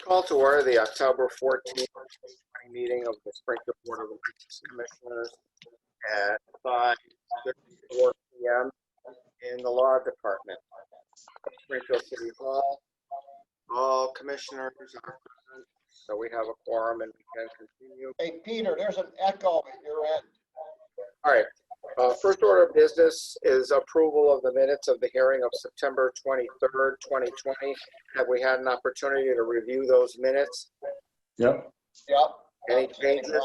Call to order the October 14th meeting of the Springfield Board of Elections Commissioners at 5:34 p.m. in the Law Department, Springfield City Hall. All commissioners are present, so we have a quorum and we can continue. Hey, Peter, there's an echo at your end. All right. First order of business is approval of the minutes of the hearing of September 23rd, 2020. Have we had an opportunity to review those minutes? Yep. Yep. Any changes?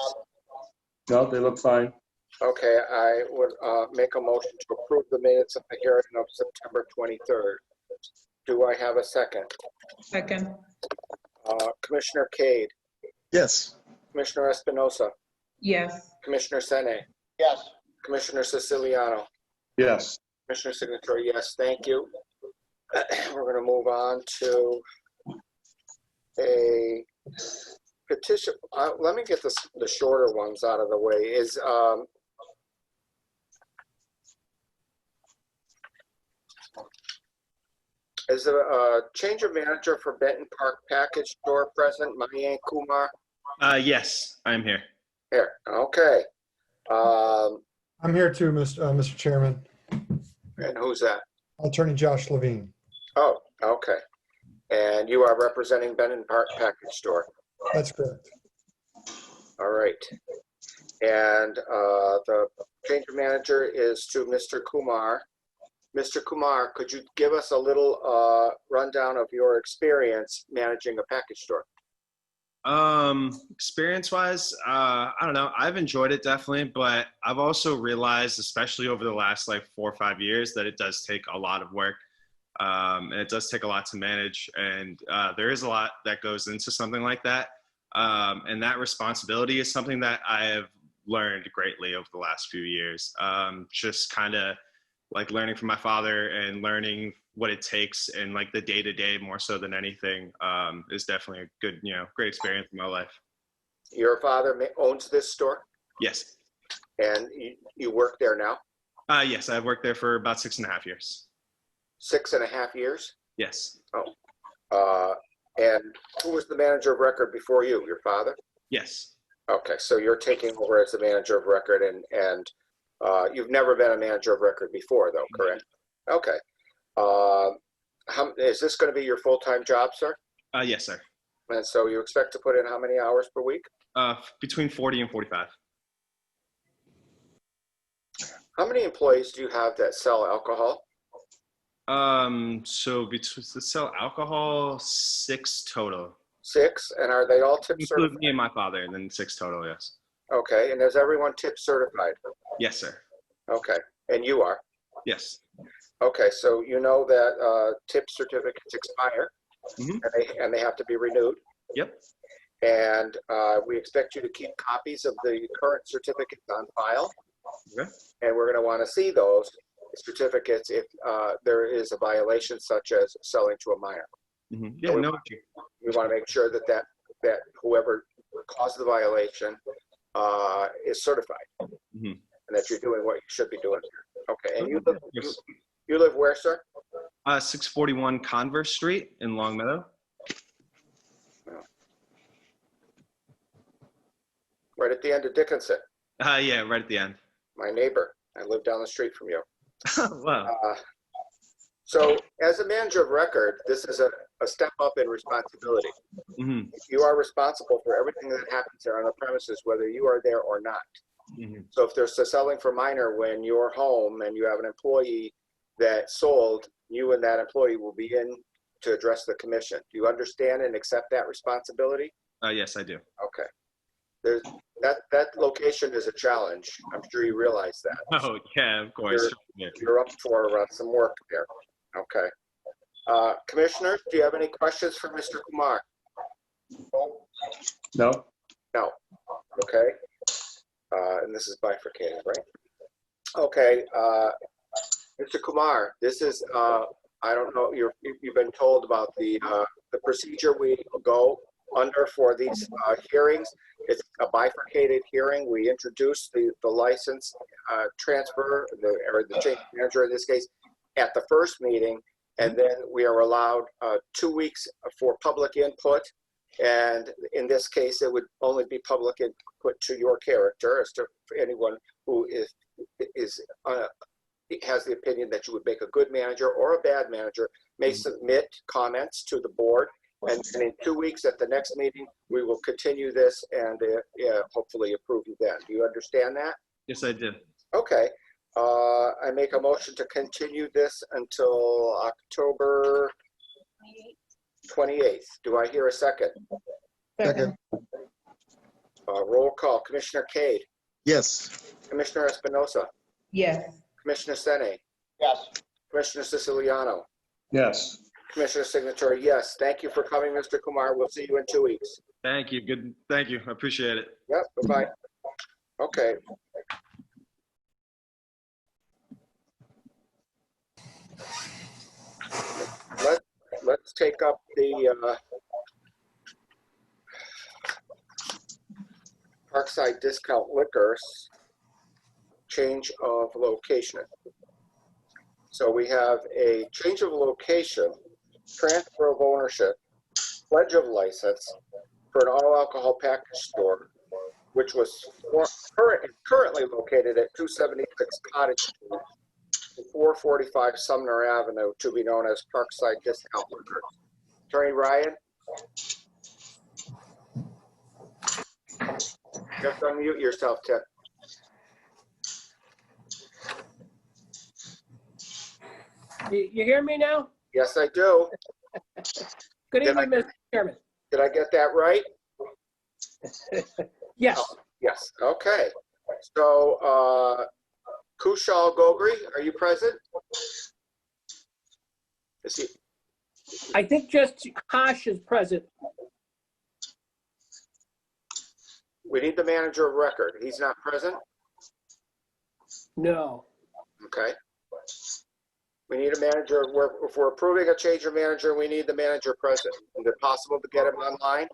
No, they look fine. Okay, I would make a motion to approve the minutes of the hearing of September 23rd. Do I have a second? Second. Commissioner Cade, Yes. Commissioner Espinosa, Yes. Commissioner Sene, Yes. Commissioner Siciliano, Yes. Commissioner Signatore, yes, thank you. We're going to move on to a petition. Let me get the shorter ones out of the way. Is a change of manager for Benton Park Package Store present? Mayan Kumar? Yes, I'm here. Here, okay. I'm here too, Mr. Chairman. And who's that? Attorney Josh Levine. Oh, okay. And you are representing Benton Park Package Store. That's correct. All right. And the change of manager is to Mr. Kumar. Mr. Kumar, could you give us a little rundown of your experience managing a package store? Experience-wise, I don't know. I've enjoyed it definitely, but I've also realized, especially over the last like 4 or 5 years, that it does take a lot of work. And it does take a lot to manage, and there is a lot that goes into something like that. And that responsibility is something that I have learned greatly over the last few years. Just kind of like learning from my father and learning what it takes and like the day-to-day more so than anything is definitely a good, great experience in my life. Your father owns this store? Yes. And you work there now? Yes, I've worked there for about 6.5 years. 6.5 years? Yes. Oh. And who was the manager of record before you? Your father? Yes. Okay, so you're taking over as the manager of record, and you've never been a manager of record before, though, correct? Okay. Is this going to be your full-time job, sir? Yes, sir. And so you expect to put in how many hours per week? Between 40 and 45. How many employees do you have that sell alcohol? So between to sell alcohol, 6 total. 6, and are they all tip Include certified? me and my father, and then 6 total, yes. Okay, and is everyone tip certified? Yes, sir. Okay, and you are? Yes. Okay, so you know that tip certificates expire, Mm-hmm. and they have to be renewed. Yep. And we expect you to keep copies of the current certificates on file. Okay. And we're going to want to see those certificates if there is a violation such as selling to a minor. Mm-hmm. Yeah, no. We want to make sure that whoever caused the violation is certified, Mm-hmm. and that you're doing what you should be doing. Okay, and you live where, sir? 641 Converse Street in Longmeadow. Right at the end of Dickinson. Yeah, right at the end. My neighbor. I live down the street from you. Wow. So as a manager of record, this is a step up in responsibility. Mm-hmm. You are responsible for everything that happens there on the premises, whether you are there or not. Mm-hmm. So if there's a selling for minor when you're home and you have an employee that sold, you and that employee will be in to address the commission. Do you understand and accept that responsibility? Yes, I do. Okay. That location is a challenge. I'm sure you realize that. Oh, yeah, of course. You're up for some work there. Okay. Commissioners, do you have any questions for Mr. Kumar? No. No. Okay. And this is bifurcated, right? Okay. Mr. Kumar, this is, I don't know, you've been told about the procedure we go under for these hearings. It's a bifurcated hearing. We introduce the license transfer, or the change manager in this case, at the first meeting, and then we are allowed 2 weeks for public input And in this case, it would only be public input to your character as to anyone who has the opinion that you would make a good manager or a bad manager may submit comments to the board. And in 2 weeks at the next meeting, we will continue this and hopefully approve you then. Do you understand that? Yes, I did. Okay. I make a motion to continue this until October 28th. Do I hear a second? Second. Roll call. Commissioner Cade, Yes. Commissioner Espinosa, Yes. Commissioner Sene, Yes. Commissioner Siciliano, Yes. Commissioner Signatory, yes. Thank you for coming, Mr. Kumar. We'll see you in 2 weeks. Thank you. Good. Thank you. I appreciate it. Yep, bye-bye. Okay. Let's take up the Parkside Discount Liquors change of location. So we have a change of location, transfer of ownership, pledge of license for an all alcohol package store, which was currently located at 276 Cottage Street, 445 Sumner Avenue, to be known as Parkside Discount Liquors. Attorney Ryan? Just unmute yourself, Tim. You hear me now? Yes, I do. Good Did I- evening, Mr. Chairman. Did I get that right? Yes, Yes, okay. So, Kushal Gogri, are you present? Is he, I think just Kosh is present. we need the manager of record. He's not present? No. Okay. We need a manager, if we're approving a change of manager, we need the manager present. Is it possible to get him online?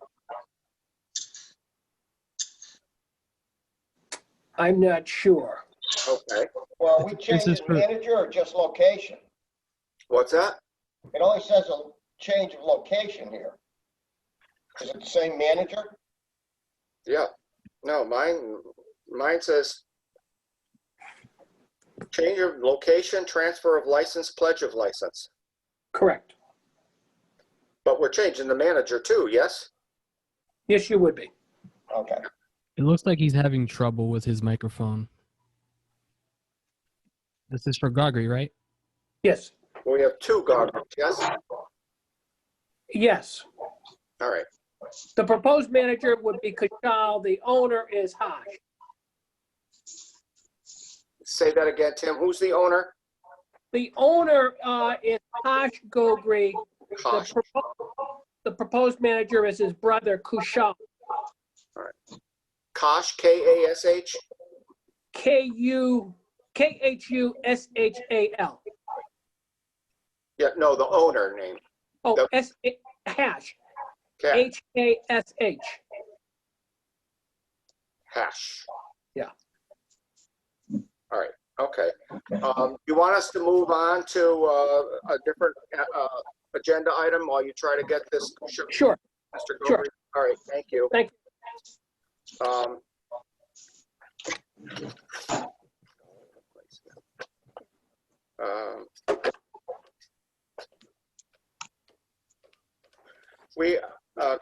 I'm not sure. Okay. Well, are we changing manager or just location? What's that? It only says a change of location here. Is it the same manager? Yeah. No, mine says change of location, transfer of license, pledge of license. Correct. But we're changing the manager too, yes? Yes, you would be. Okay. It looks like he's having trouble with his microphone. This is for Gogri, right? Yes. We have two Goggins, yes? Yes. All right. The proposed manager would be Kushal. The owner is Hosh. Say that again, Tim. Who's the owner? The owner is Hosh Gogri. Kosh. The proposed manager is his brother, Kushal. Kosh, K-A-S-H? K-Hushal. Yeah, no, the owner name. Oh, The- Hash. Okay. H-A-S-H. Hash. Yeah. All right, okay. You want us to move on to a different agenda item while you try to get this? Sure. Mr. Sure. Gogri? All right, thank you. Thank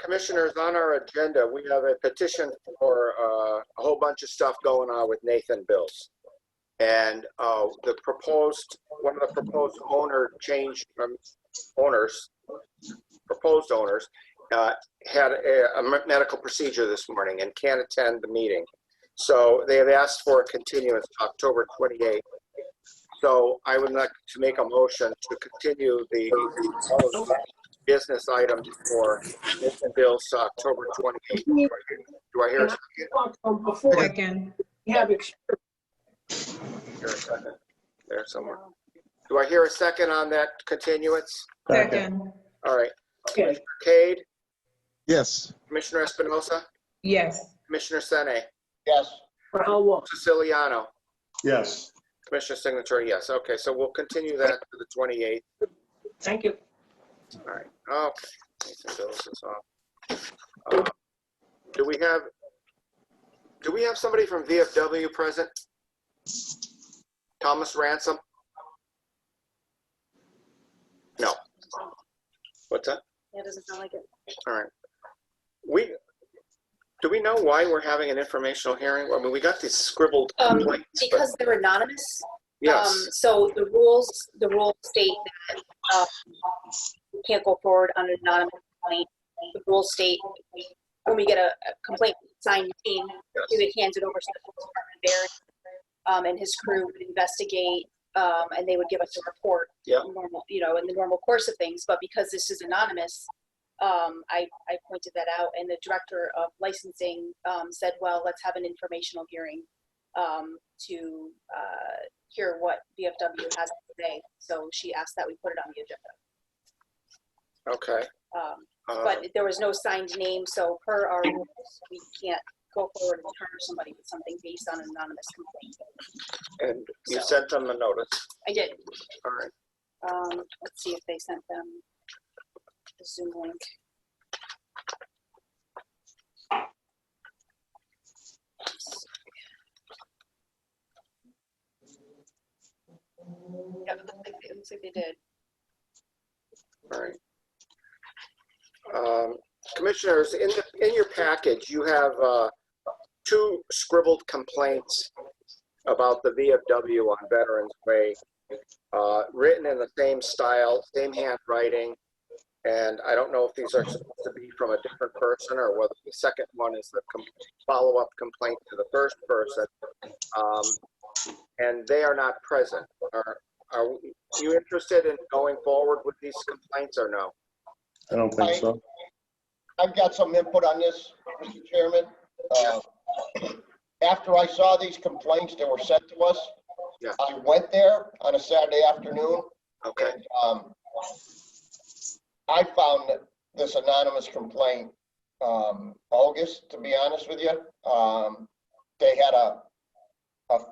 Commissioners, on our agenda, we have a petition for a whole bunch of stuff going on with Nathan Bills. And one of the proposed proposed owners had a medical procedure this morning and can't attend the meeting. So they have asked for a continuance to October 28th. So I would like to make a motion to continue all of the business items for Nathan Bills to October 28th. Do I hear a second? Before Second. we have Hear a second? There somewhere. Do I hear a second on that continuance? Second. All right. Okay. Commissioner Cade, Yes. Commissioner Espinosa, Yes. Commissioner Sene, Yes. For how long? Siciliano, Yes. Commissioner Signatory, yes. Okay, so we'll continue that to the 28th. Thank you. All right. Okay. Nathan Bills is off. Do we have somebody from VFW present? Thomas Ransom? No. What's that? Yeah, it doesn't sound like it. All right. Do we know why we're having an informational hearing? I mean, we got these scribbled complaints, but- Because they're anonymous. Yes. So the rules state that you can't go forward on an anonymous complaint. The rules state when we get a complaint signed name, we would hand it over to the police department there, and his crew would investigate, and they would give us a report. Yeah. Normal, in the normal course of things. But because this is anonymous, I pointed that out, and the director of licensing said, "Well, let's have an informational hearing to hear what VFW has to say." So she asked that we put it on the agenda. Okay. But there was no signed name, so per our rules, we can't go forward and charge somebody with something based on an anonymous complaint. And you So- sent them a notice. I did. All right. Let's see if they sent them the Zoom link. Yeah, it looks like they did. All right. Commissioners, in your package, you have two scribbled complaints about the VFW on Veterans Way, written in the same style, same handwriting, and I don't know if these are supposed to be from a different person or whether the second one is the follow-up complaint to the first person, and they are not present. Are you interested in going forward with these complaints or no? I don't think so. I've got some input on this, Mr. Chairman. After I saw these complaints that were sent to us, Yeah. I went there on a Saturday afternoon. Okay. And, I found that this anonymous complaint bogus, to be honest with you. They had a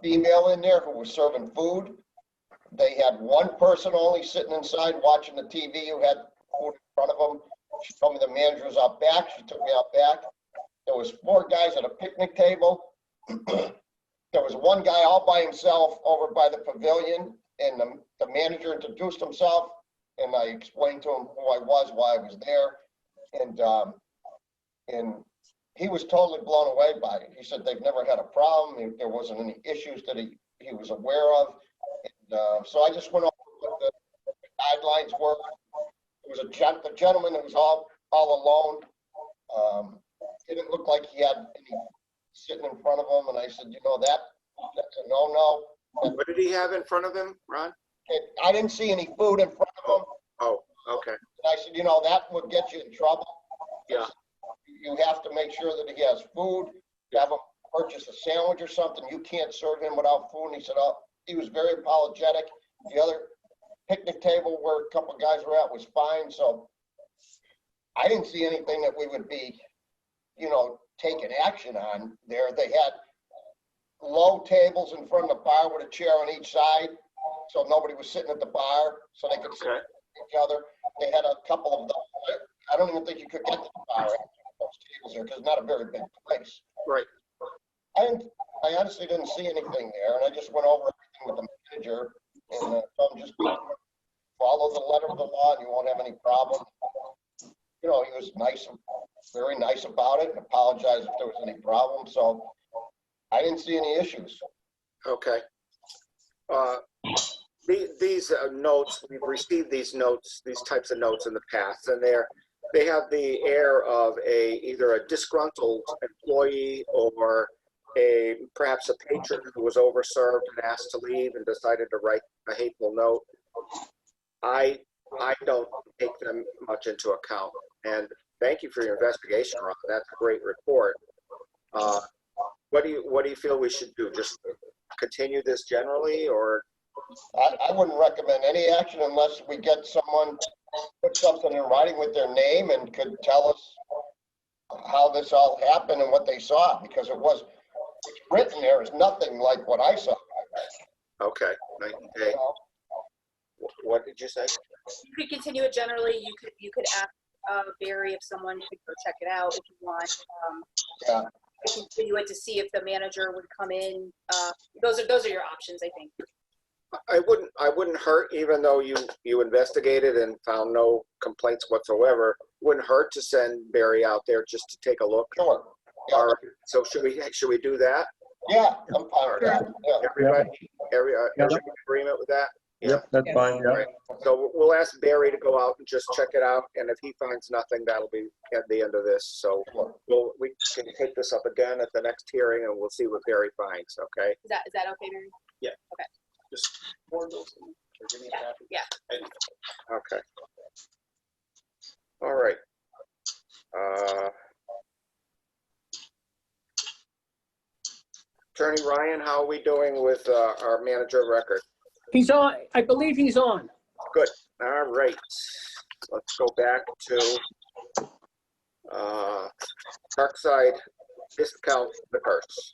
female in there who was serving food. They had one person only sitting inside watching the TV who had food in front of them. She told me the manager was out back. She took me out back. There was 4 guys at a picnic table. There was one guy all by himself over by the pavilion, and the manager introduced himself, and I explained to him who I was, why I was there, and he was totally blown away by it. He said they've never had a problem. There wasn't any issues that he was aware of. And, so I just went over what the guidelines were. It was the gentleman that was all alone. Didn't look like he had any sitting in front of him, and I said, that's a no-no. What did he have in front of him, Ron? I didn't see any food in front of him. Oh, okay. And I said, that would get you in trouble. Yeah. You have to make sure that he has food. You have him purchase a sandwich or something. You can't serve him without food. And he said, he was very apologetic. The other picnic table where a couple of guys were at was fine. So I didn't see anything that we would be, taking action on there. They had low tables in front of the bar with a chair on each side. So nobody was sitting at the bar, so they could sit with each other. They had a couple of those. I don't even think you could get to the bar after those tables there because it's not a very big place. Right. I honestly didn't see anything there, and I just went over everything with the manager, and told him just follow the letter of the law, and you won't have any problem. He was nice, very nice about it, and apologized if there was any problem. So I didn't see any issues. Okay. These notes, we've received these types of notes in the past, and they have the air of either a disgruntled employee or perhaps a patron who was overserved and asked to leave and decided to write a hateful note. I don't take them much into account, and thank you for your investigation, Ron. That's a great report. What do you feel we should do? Just continue this generally, or? I wouldn't recommend any action unless we get someone put something in writing with their name and could tell us how this all happened and what they saw, because what's written there is nothing like what I saw. Okay, night and day. What did you say? You could continue it generally. You could ask Barry, if someone could go check it out if you want. Yeah. I can continue it to see if the manager would come in. Those are your options, I think. I wouldn't hurt, even though you investigated and found no complaints whatsoever, wouldn't hurt to send Barry out there just to take a look. Sure. Yeah. All right, so should we do that? Yeah, I'm fine with that. Yeah. Everybody in agreement with that? Yep, that's fine, All yeah. right, so we'll ask Barry to go out and just check it out, and if he finds nothing, that'll be at the end of this. So we can take this up again at the next hearing, and we'll see what Barry finds, okay? Is that okay, Barry? Yeah. Okay. Just forward those to me, or give me a copy. Yeah. Okay. All right. Attorney Ryan, how are we doing with our manager of record? He's on, I believe he's on. Good. All right. Let's go back to Parkside Discount Liquors.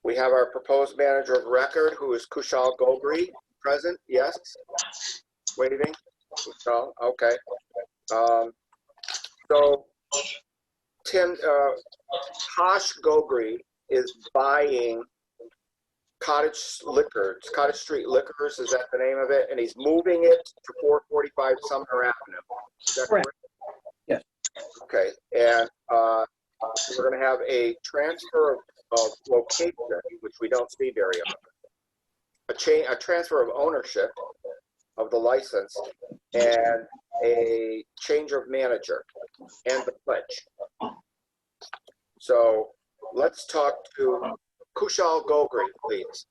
We have our proposed manager of record, who is Kushal Gogri, present. Yes. Waving. Kushal. Okay. So Tim, Hosh Gogri is buying Cottage Street Liquors, is that the name of it? And he's moving it to 445 Sumner Avenue. Is that correct? Yes. Okay, and we're gonna have a transfer of location, which we don't see very often. A transfer of ownership of the license, and a change of manager, and the pledge. So let's talk to Kushal Gogri, please.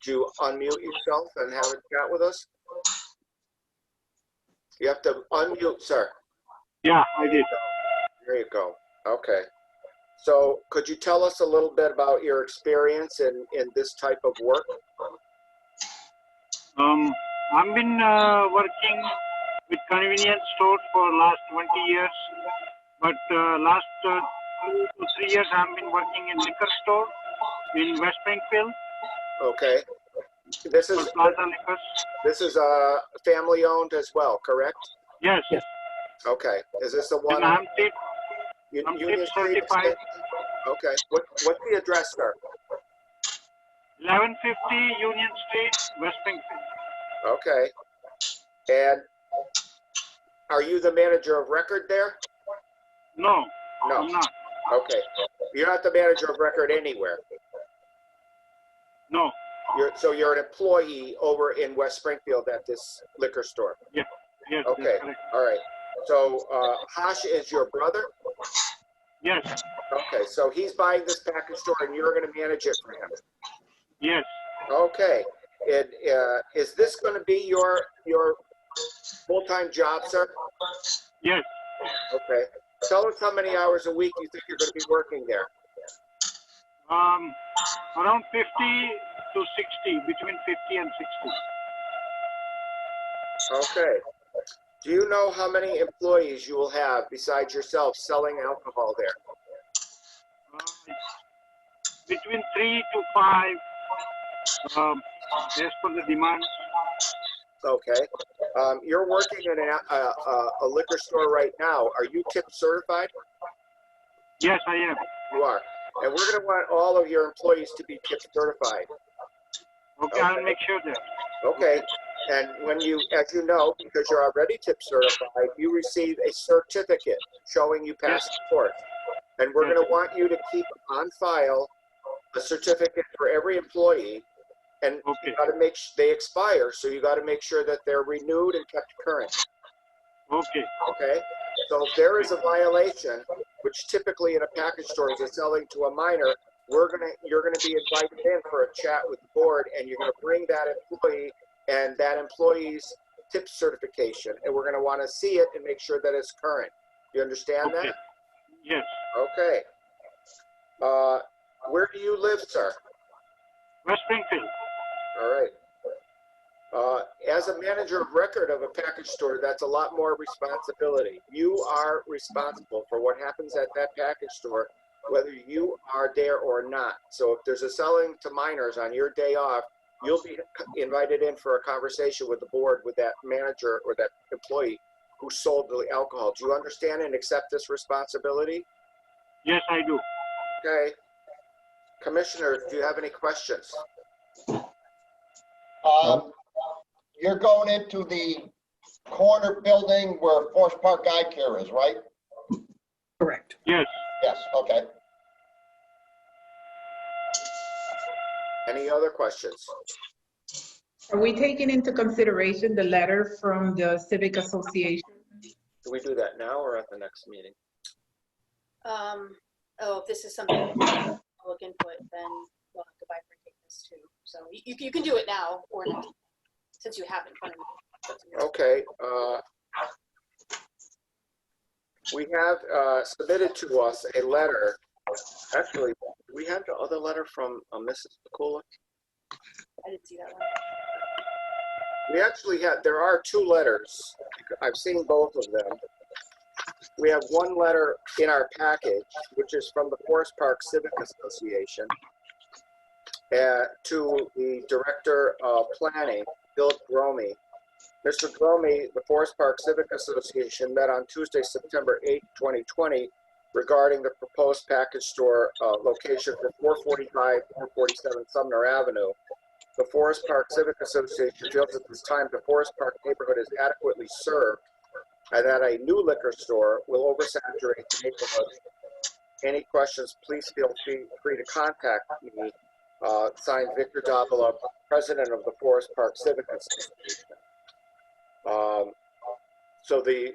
Could you unmute yourself and have a chat with us? You have to unmute, sir. Yeah, I did. There you go. Okay. So could you tell us a little bit about your experience in this type of work? I've been working with convenience stores for last 20 years, but last 2 to 3 years I've been working in liquor store in West Springfield. Okay. This is Plaza Liquors. This is family owned as well, correct? Yes. Yes. Okay. Is this the one? And I'm tip Union Street? certified. Okay. What's the address, sir? 1150 Union Street, West Springfield. Okay. And are you the manager of record there? No, No. I'm not. Okay. You're not the manager of record anywhere. No. You're an employee over in West Springfield at this liquor store. Yes, Okay. that's correct. All right. So Hosh is your brother? Yes, Okay. So he's buying this package store and you're going to manage it for him. yes. Okay. And is this going to be your full-time job, sir? Yes. Okay. Tell us how many hours a week you think you're going to be working there. Around 50 to 60, between 50 and 60. Okay. Do you know how many employees you will have besides yourself selling alcohol there? Between 3 to 5, as per the demand. Okay. You're working in a liquor store right now. Are you tip certified? Yes, I am. You are. And we're going to want all of your employees to be tip certified. Okay, I'll make sure that. Okay. And when you, as you know, because you're already tip certified, you receive a certificate showing you passed the course. And we're going to want you to keep on file a certificate for every employee. And you got to they expire, so you got to make sure that they're renewed and kept current. Okay. Okay. So if there is a violation, which typically in a package store is selling to a minor, you're gonna be invited in for a chat with the board, and you're gonna bring that employee and that employee's tip certification, and we're gonna want to see it and make sure that it's current. You understand that? Yes. Okay. Where do you live, sir? West Springfield. All right. As a manager of record of a package store, that's a lot more responsibility. You are responsible for what happens at that package store, whether you are there or not. So if there's a selling to minors on your day off, you'll be invited in for a conversation with the board with that manager or that employee who sold the alcohol. Do you understand and accept this responsibility? Yes, I do. Okay. Commissioners, do you have any questions? You're going into the corner building where Forest Park Eye Care is, right? Correct. Yes. Yes, okay. Any other questions? Are we taking into consideration the letter from the Civic Association? Do we do that now or at the next meeting? Oh, if this is something public input, then we'll have to bifurcate this too. So you can do it now or next, since you have it in front of you. Okay. We have submitted to us a letter. Actually, do we have the other letter from Mrs. Pakula? I didn't see that one. We actually had, there are two letters. I've seen both of them. We have one letter in our package, which is from the Forest Park Civic Association to the Director of Planning, Bill Gromey. Mr. Gromey, the Forest Park Civic Association met on Tuesday, September 8, 2020, regarding the proposed package store location for 445, 447 Sumner Avenue. The Forest Park Civic Association feels at this time the Forest Park neighborhood is adequately served and that a new liquor store will oversaturate the neighborhood. Any questions, please feel free to contact me. Signed, Victor Davila, President of the Forest Park Civic Association. So the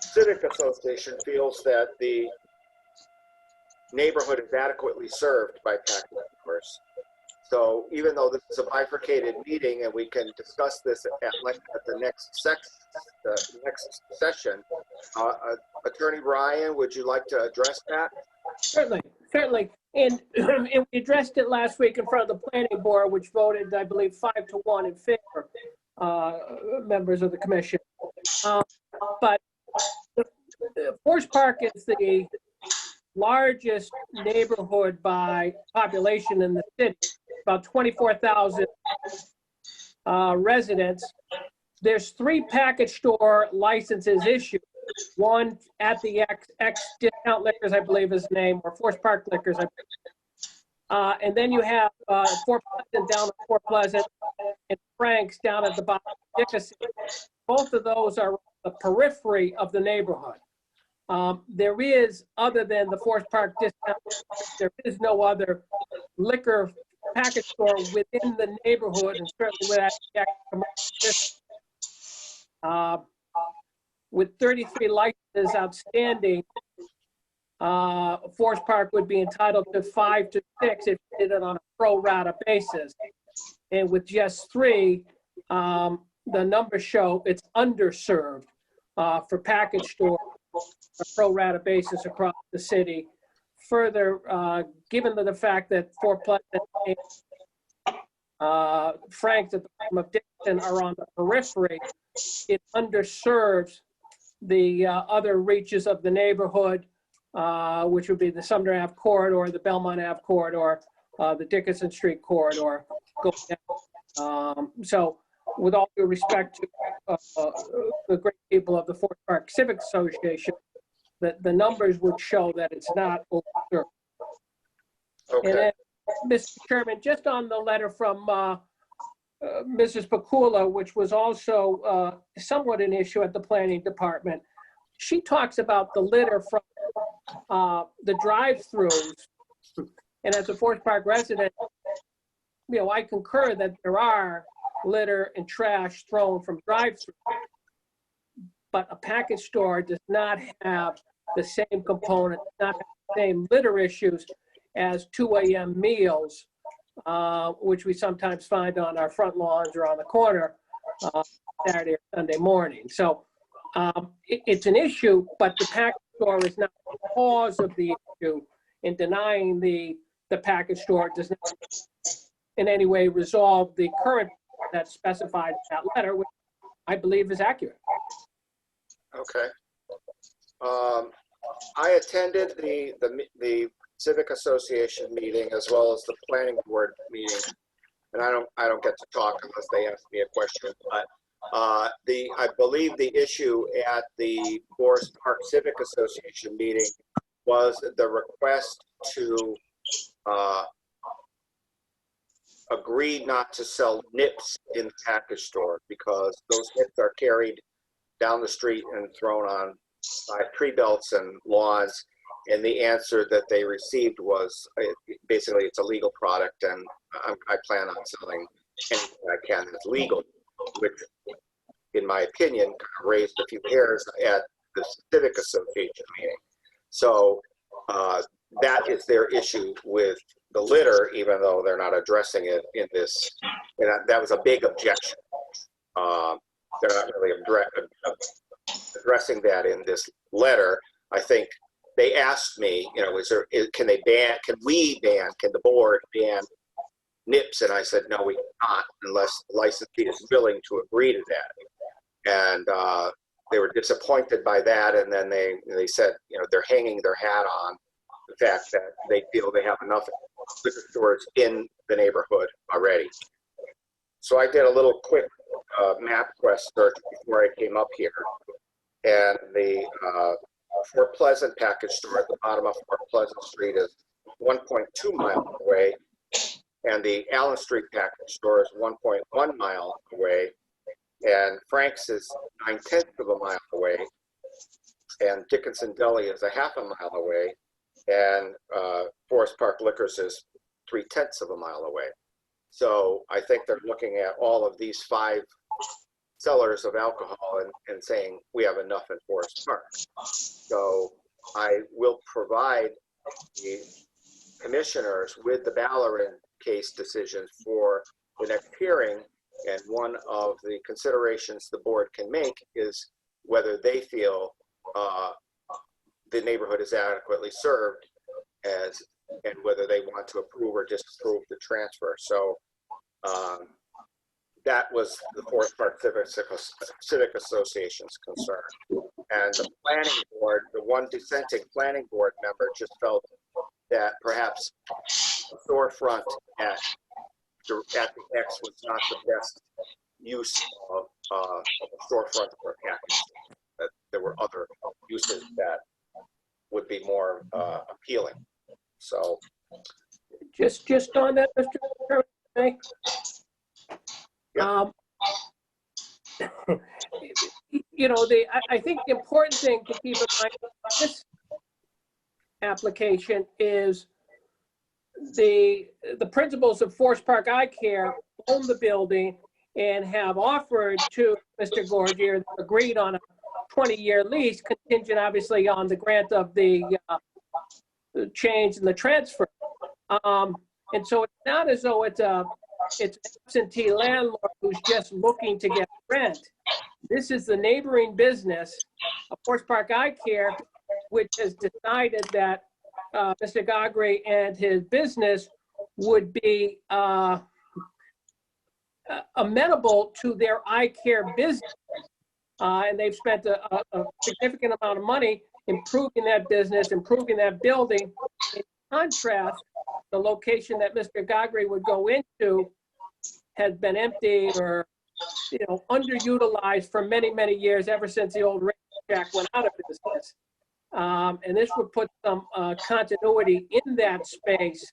Civic Association feels that the neighborhood is adequately served by package stores. So even though this is a bifurcated meeting and we can discuss this at length at the next session, Attorney Ryan, would you like to address that? Certainly, certainly. And we addressed it last week in front of the planning board, which voted, I believe, 5-1 in favor, members of the commission. But Forest Park is the largest neighborhood by population in the city, about 24,000 residents. There's 3 package store licenses issued. One at the X Discount Liquors, I believe is the name, or Forest Park Liquors, I believe. And then you have Fort Pleasant down at Fort Pleasant and Frank's down at the bottom of Dickinson. Both of those are the periphery of the neighborhood. There is, other than the Forest Park Discount, there is no other liquor package store within the neighborhood, and certainly without the commercial district. With 33 licenses outstanding, Forest Park would be entitled to 5 to 6 if you did it on a pro rata basis. And with just 3, the numbers show it's underserved for package store on a pro rata basis across the city. Further, given the fact that Fort Pleasant and Frank's at the bottom of Dixon are on the periphery, it underserves the other reaches of the neighborhood, which would be the Sumner Ave corridor, the Belmont Ave corridor, the Dickinson Street corridor. So with all due respect to the great people of the Forest Park Civic Association, the numbers would show that it's not overserved. Okay. And then, Mr. Chairman, just on the letter from Mrs. Pakula, which was also somewhat an issue at the planning department, she talks about the litter from the drive-throughs. And as a Forest Park resident, you know, I concur that there are litter and trash thrown from drive-through, but a package store does not have the same component, not have the same litter issues as 2 a.m. meals, which we sometimes find on our front lawns or on the corner Saturday or Sunday morning. So it's an issue, but the package store is not the cause of the issue. In denying the package store does not in any way resolve the current that's specified in that letter, which I believe is accurate. Okay. I attended the Civic Association meeting as well as the planning board meeting. and I don't get to talk unless they ask me a question, but I believe the issue at the Forest Park Civic Association meeting was the request to agree not to sell nips in the package store, because those nips are carried down the street and thrown on tree belts and lawns. And the answer that they received was basically it's a legal product, and I plan on selling anything I can that's legal, which, in my opinion, kind of raised a few hairs at the Civic Association meeting. So that is their issue with the litter, even though they're not addressing it in this. And that was a big objection. They're not really addressing that in this letter. I think they asked me, you know, can the board ban nips? And I said, no, we cannot, unless the licensee is willing to agree to that. And they were disappointed by that. And then they said, you know, they're hanging their hat on the fact that they feel they have enough liquor stores in the neighborhood already. So I did a little quick MapQuest search before I came up here. And the Fort Pleasant package store at the bottom of Fort Pleasant Street is 1.2 miles away, and the Allen Street package store is 1.1 mile away, and Frank's is 9/10 of a mile away, and Dickinson Deli is a half a mile away, and Forest Park Liquors is 3/10 of a mile away. So I think they're looking at all of these 5 sellers of alcohol and saying we have enough in Forest Park. So I will provide the commissioners with the Ballerin case decisions for the next hearing, and one of the considerations the board can make is whether they feel the neighborhood is adequately served and whether they want to approve or disapprove the transfer. So that was the Forest Park Civic Association's concern. And the planning board, the one dissenting planning board member, just felt that perhaps the storefront at the X was not the best use of a storefront for a package. That there were other uses that would be more appealing. So Just on that, Mr. Chairman, you know, I think the important thing to keep in mind about this application is the principals of Forest Park Eye Care own the building and have offered to Mr. Gorgier, agreed on a 20-year lease, contingent obviously on the grant of the change in the transfer. And so it's not as though it's an absentee landlord who's just looking to get rent. This is the neighboring business of Forest Park Eye Care, which has decided that Mr. Gagre and his business would be amenable to their eye care business. And they've spent a significant amount of money improving that business, improving that building. In contrast, the location that Mr. Gagre would go into has been empty or, you know, underutilized for many, many years, ever since the old racetrack went out of business. And this would put some continuity in that space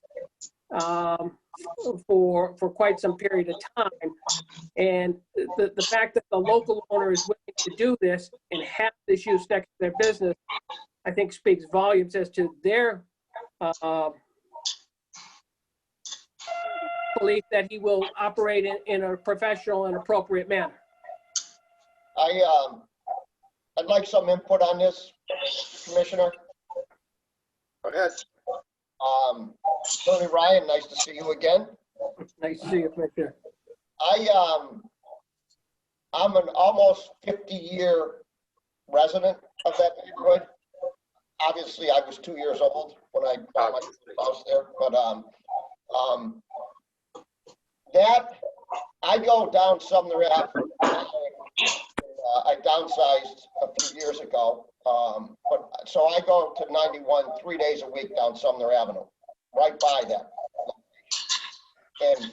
for quite some period of time. And the fact that the local owner is willing to do this and have this use next to their business, I think speaks volumes as to their belief that he will operate in a professional and appropriate manner. I'd like some input on this, Commissioner. go ahead. Tony Ryan, nice to see you again. Nice to see you, Commissioner. I'm an almost 50-year resident of that neighborhood. Obviously, I was 2 years old when I got my house there, but that I go down Sumner Avenue. I downsized a few years ago, but so I go to 91 3 days a week down Sumner Avenue, right by that location. And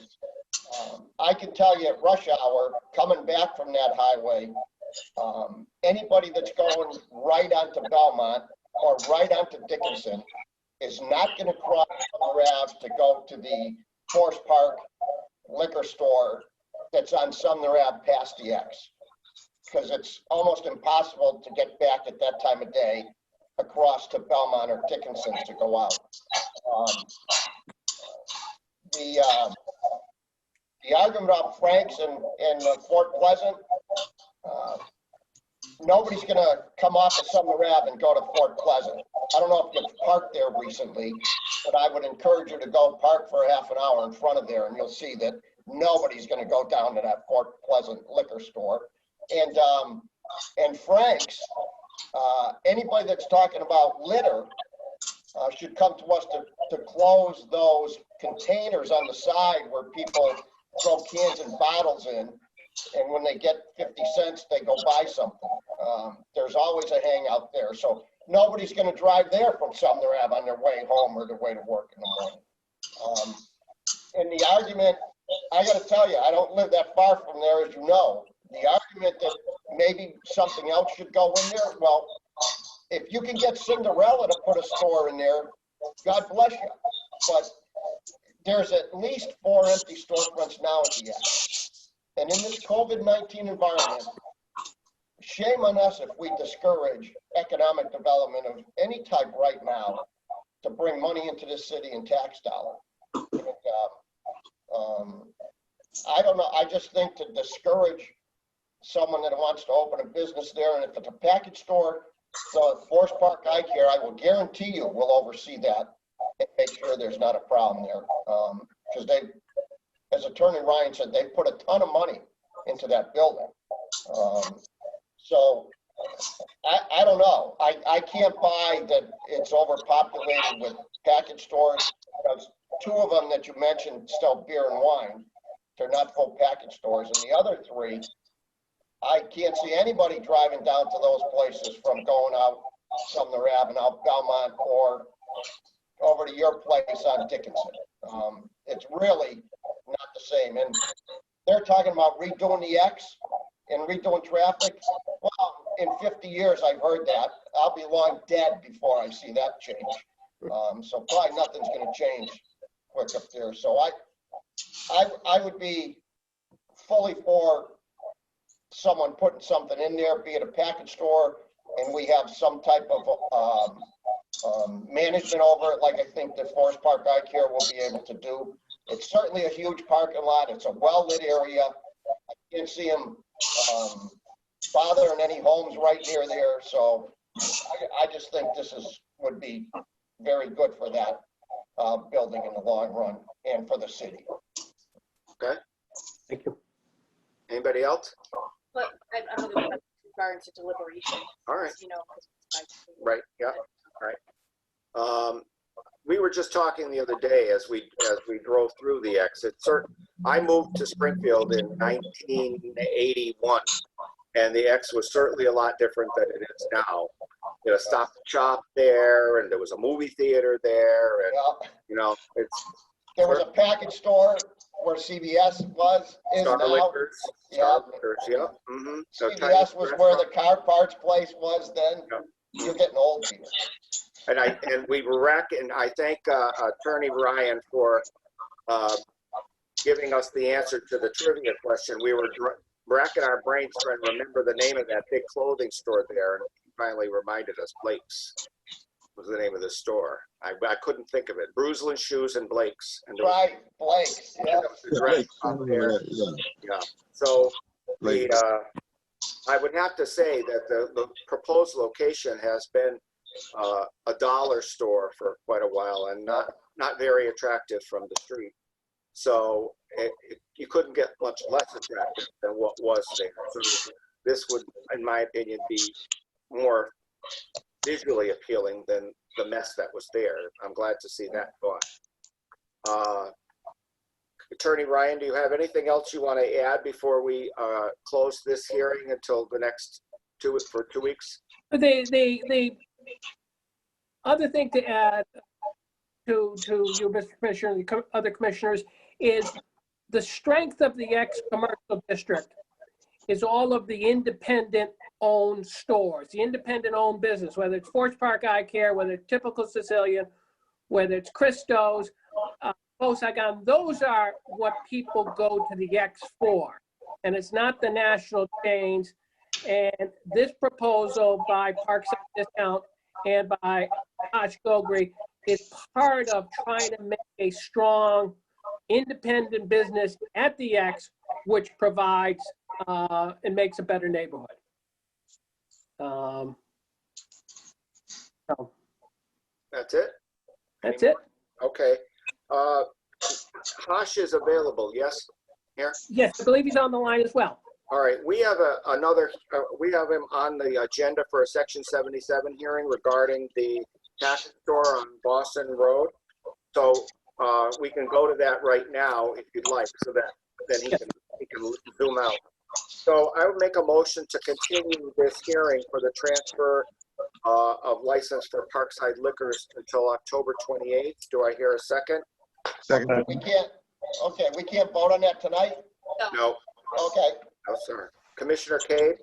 I can tell you at rush hour, coming back from that highway, anybody that's going right onto Belmont or right onto Dickinson is not going to cross Sumner Ave to go to the Forest Park liquor store that's on Sumner Ave past the X. Because it's almost impossible to get back at that time of day across to Belmont or Dickinson to go out. The argument about Frank's and Fort Pleasant, nobody's gonna come off of Sumner Ave and go to Fort Pleasant. I don't know if you've parked there recently, but I would encourage you to go park for half an hour in front of there and you'll see that nobody's gonna go down to that Fort Pleasant liquor store. And Frank's, anybody that's talking about litter should come to us to close those containers on the side where people throw cans and bottles in, and when they get 50 cents, they go buy something. There's always a hangout there, so nobody's going to drive there from Sumner Ave on their way home or their way to work in the morning. And the argument, I got to tell you, I don't live that far from there, as you know. The argument that maybe something else should go in there, well, if you can get Cinderella to put a store in there, God bless you. But there's at least 4 empty storefronts now at the end. And in this COVID-19 environment, shame on us if we discourage economic development of any type right now to bring money into this city in tax dollar. And, I don't know, I just think to discourage someone that wants to open a business there, and if it's a package store, the Forest Park Eye Care, I will guarantee you will oversee that and make sure there's not a problem there. Because they, as Attorney Ryan said, they put a ton of money into that building. So I don't know. I can't buy that it's overpopulated with package stores, because 2 of them that you mentioned sell beer and wine. They're not full package stores. And the other 3, I can't see anybody driving down to those places from going out Sumner Ave and out Belmont or over to your place on Dickinson. It's really not the same. And they're talking about redoing the X and redoing traffic. Well, in 50 years, I've heard that. I'll be long dead before I see that change. So probably nothing's going to change quick up there. So I would be fully for someone putting something in there, be it a package store, and we have some type of management over it, like I think the Forest Park Eye Care will be able to do. It's certainly a huge parking lot. It's a well-lit area. I can't see them bothering any homes right near there. So I just think this would be very good for that building in the long run and for the city. Okay. Thank you. Anybody else? But I have another question in regards to deliberation. All right. You know, 'cause it's Right. Yeah. All right. We were just talking the other day as we drove through the exit. I moved to Springfield in 1981, and the X was certainly a lot different than it is now. You know, Stop and Shop there, and there was a movie theater there, and you know, there was a package store where CVS is Star now. Liquors. Yeah. Star Liquors, yeah. Mm-hmm. So CVS was where the car parts place was then. Yeah. You're getting old, Peter. And we were racking. I thank Attorney Ryan for giving us the answer to the trivia question. We were racking our brains trying to remember the name of that big clothing store there, and he finally reminded us. Blake's was the name of the store. I couldn't think of it. Bruislin Shoes and Blake's. And Right, Blake's. Yeah. Yeah. So I would have to say that the proposed location has been a dollar store for quite a while, and not very attractive from the street. So you couldn't get much less attractive than what was there. So this would, in my opinion, be more visually appealing than the mess that was there. I'm glad to see that gone. Attorney Ryan, do you have anything else you want to add before we close this hearing until the next 2 weeks? The other thing to add to you, Mr. Commissioner, and the other commissioners, is the strength of the ex-commercial district is all of the independent-owned stores, the independent-owned business, whether it's Forge Park Eye Care, whether it's Typical Sicilian, whether it's Christo's, Posagon, those are what people go to the X for. And it's not the national chains. And this proposal by Parkside Discount and by Josh Gogri is part of trying to make a strong independent business at the X, which provides and makes a better neighborhood. So That's it? that's it. Okay. Hosh is available, yes? Here? Yes, I believe he's on the line as well. All right, we have we have him on the agenda for a Section 77 hearing regarding the tax store on Boston Road. So we can go to that right now if you'd like, so that then he can zoom out. So I would make a motion to continue this hearing for the transfer of license for Parkside Liquors until October 28th. Do I hear a second? Second. We can't vote on that tonight? No. Okay. No, sir. Commissioner Cade,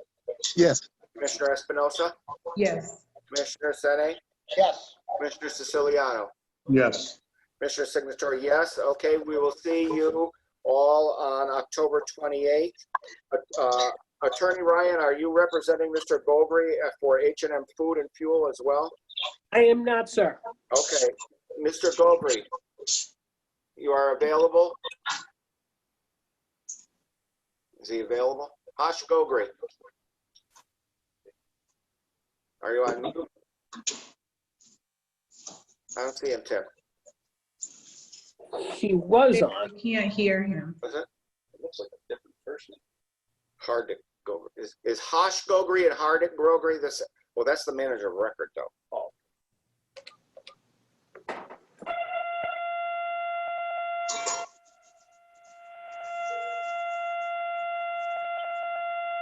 Yes. Commissioner Espinosa, Yes. Commissioner Sene, Yes. Commissioner Siciliano, Yes. Commissioner Signatory, yes. Okay, we will see you all on October 28th. Attorney Ryan, are you representing Mr. Gogri for H&M Food and Fuel as well? I am not, sir. Okay, Mr. Gogri, you are available? Is he available? Hosh Gogri. Are you on mute? I don't see him, Tim. He was I on. can't hear him. Was it? It looks like a different person. Hardik Gogri. Is Hosh Gogri and Hardik Gogri the same? Well, that's the manager of record, though. Oh.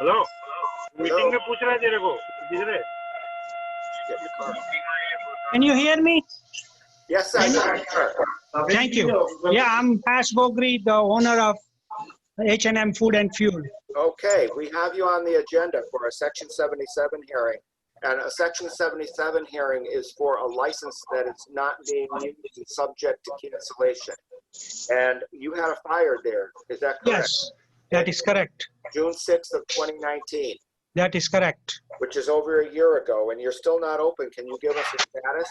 Hello meeting में पूछ रहा है तेरे को किधर है? Get your car. Can you hear me? Yes, I can. Sir. Thank you. Yeah, I'm Hash Gogri, the owner of H&M Food and Fuel. Okay, we have you on the agenda for a Section 77 hearing. And a Section 77 hearing is for a license that is not being used and subject to cancellation. And you had a fire there, is that correct? Yes, that is correct. June 6th of 2019, That is correct. which is over a year ago, and you're still not open. Can you give us a status?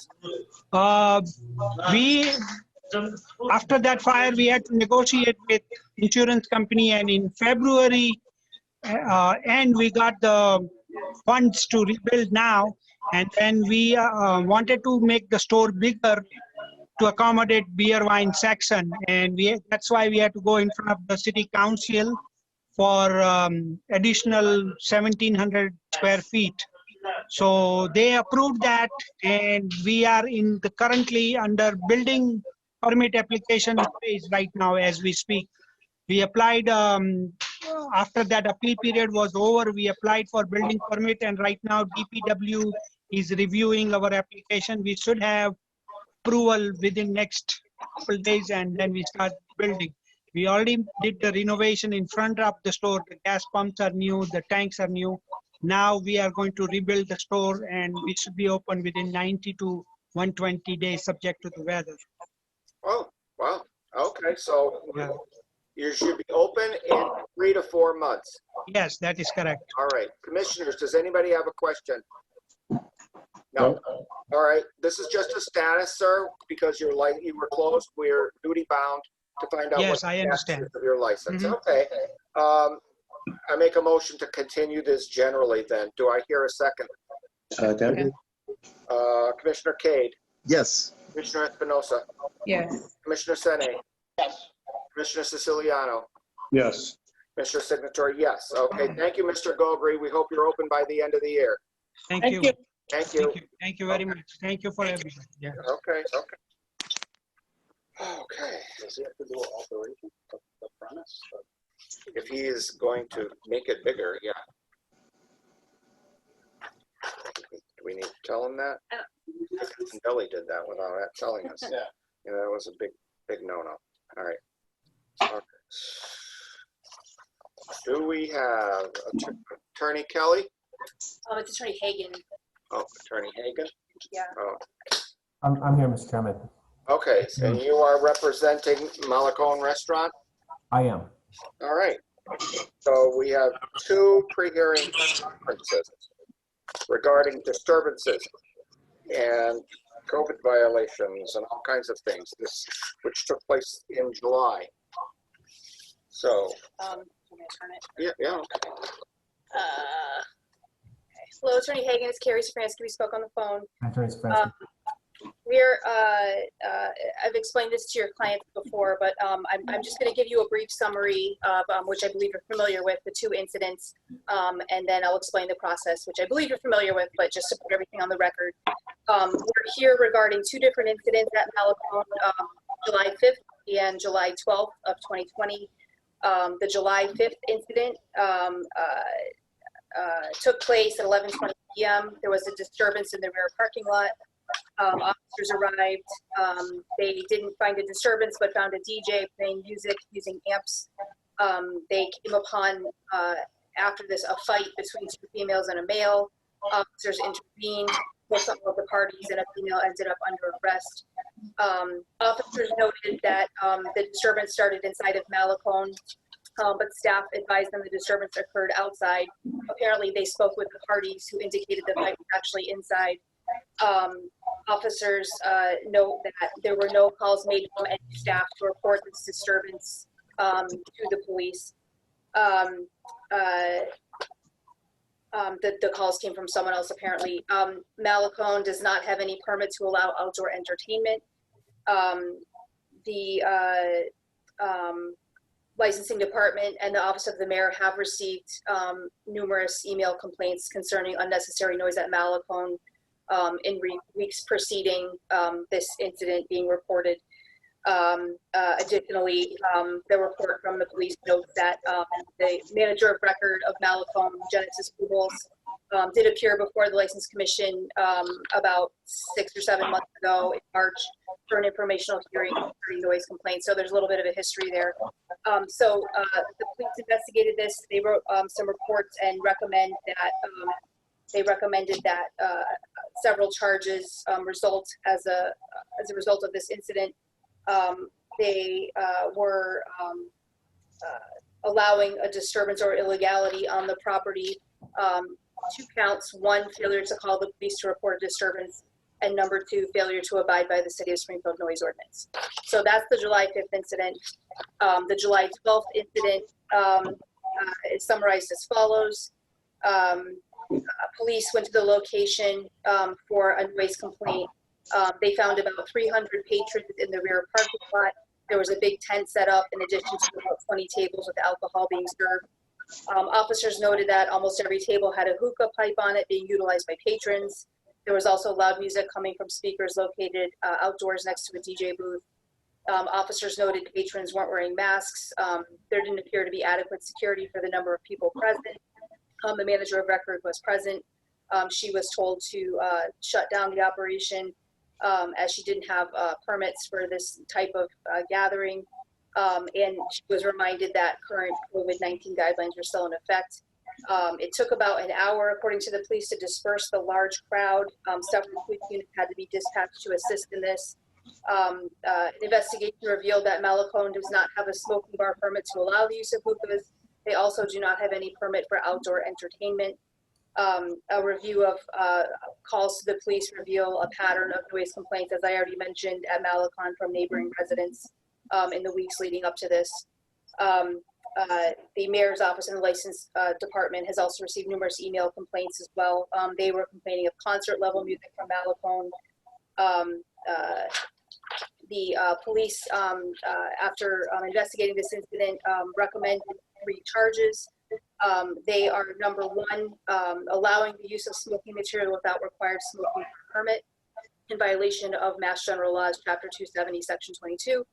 After that fire, we had to negotiate with insurance company, and in February end, we got the funds to rebuild now, and then we wanted to make the store bigger to accommodate beer wine section, and that's why we had to go in front of the city council for additional 1,700 square feet. So they approved that, and we are currently under building permit application phase right now as we speak. We applied, after that appeal period was over, we applied for building permit, and right now DPW is reviewing our application. We should have approval within next couple days, and then we start building. We already did the renovation in front of the store. The gas pumps are new, the tanks are new. Now we are going to rebuild the store, and we should be open within 90 to 120 days, subject to the weather. Oh, wow. Okay, so Yeah. you should be open in 3 to 4 months. Yes, that is correct. All right, commissioners, does anybody have a question? No. All right, this is just a status, sir, because you were closed. We're duty bound to find out. Yes, what I the understand. status of your license. Mhm. Okay. I make a motion to continue this generally then. Do I hear a second? Second. Commissioner Cade, Yes. Commissioner Espinosa, Yes. Commissioner Sene, Yes. Commissioner Siciliano, Yes. Commissioner Signatory, yes. Okay, thank you, Mr. Gogri. We hope you're open by the end of the year. Thank Thank you. you. Thank you. Thank you. Thank you very much. Thank you for everything. Yeah. Okay, okay. Okay. Does he have to do an alteration of the premise? If he is going to make it bigger, yeah. Do we need to tell him that? Billy did that without telling us. Yeah. You know, that was a big no-no. All right. Okay. Do we have Attorney Kelly? It's Attorney Hagan. Oh, Attorney Hagan? Yeah. Oh, I'm here, Mr. Chairman. okay, and you are representing Malacone Restaurant? I am. All right. So we have two pre-hearing conferences regarding disturbances and COVID violations and all kinds of things, which took place in July. So, Let me turn it. yeah. Hello, Attorney Hagan. It's Carrie Safransky. We spoke on the phone. Attorney Safransky. I've explained this to your clients before, but I'm just going to give you a brief summary of which I believe you're familiar with, the two incidents, and then I'll explain the process, which I believe you're familiar with, but just to put everything on the record. We're here regarding two different incidents at Malacone, July 5th and July 12th of 2020. The July 5th incident took place at 11:20 p.m. There was a disturbance in the rear parking lot. Officers arrived. They didn't find a disturbance, but found a DJ playing music using amps. They came upon, after this, a fight between two females and a male. Officers intervened, forced all of the parties, and a female ended up under arrest. Officers noted that the disturbance started inside of Malacone, but staff advised them the disturbance occurred outside. Apparently, they spoke with the parties who indicated the fight was actually inside. Officers note that there were no calls made from any staff to report this disturbance to the police. The calls came from someone else, apparently. Malacone does not have any permit to allow outdoor entertainment. The licensing department and the office of the mayor have received numerous email complaints concerning unnecessary noise at Malacone in weeks preceding this incident being reported. Additionally, the report from the police notes that the manager of record of Malacone, Genesis Pujols, did appear before the License Commission about 6 or 7 months ago in March for an informational hearing regarding noise complaints. So there's a little bit of a history there. The police investigated this. They wrote some reports and recommended that several charges result as a result of this incident. They were allowing a disturbance or illegality on the property. 2 counts: 1, failure to call the police to report a disturbance, and number 2, failure to abide by the City of Springfield noise ordinance. So that's the July 5th incident. The July 12th incident is summarized as follows. Police went to the location for a noise complaint. They found about 300 patrons in the rear parking lot. There was a big tent set up in addition to about 20 tables with alcohol being served. Officers noted that almost every table had a hookah pipe on it being utilized by patrons. There was also loud music coming from speakers located outdoors next to a DJ booth. Officers noted patrons weren't wearing masks. There didn't appear to be adequate security for the number of people present. The manager of record was present. She was told to shut down the operation as she didn't have permits for this type of gathering. And she was reminded that current COVID-19 guidelines were still in effect. It took about an hour, according to the police, to disperse the large crowd. Several police units had to be dispatched to assist in this. An investigation revealed that Malacone does not have a smoking bar permit to allow the use of hookahs. They also do not have any permit for outdoor entertainment. A review of calls to the police reveal a pattern of noise complaints, as I already mentioned, at Malacone from neighboring residents in the weeks leading up to this. The mayor's office and the license department has also received numerous email complaints as well. They were complaining of concert level music from Malacone. The police, after investigating this incident, recommended 3 charges. They are: number 1, allowing the use of smoking material without required smoking permit in violation of Mass General Laws, Chapter 270, Section 22.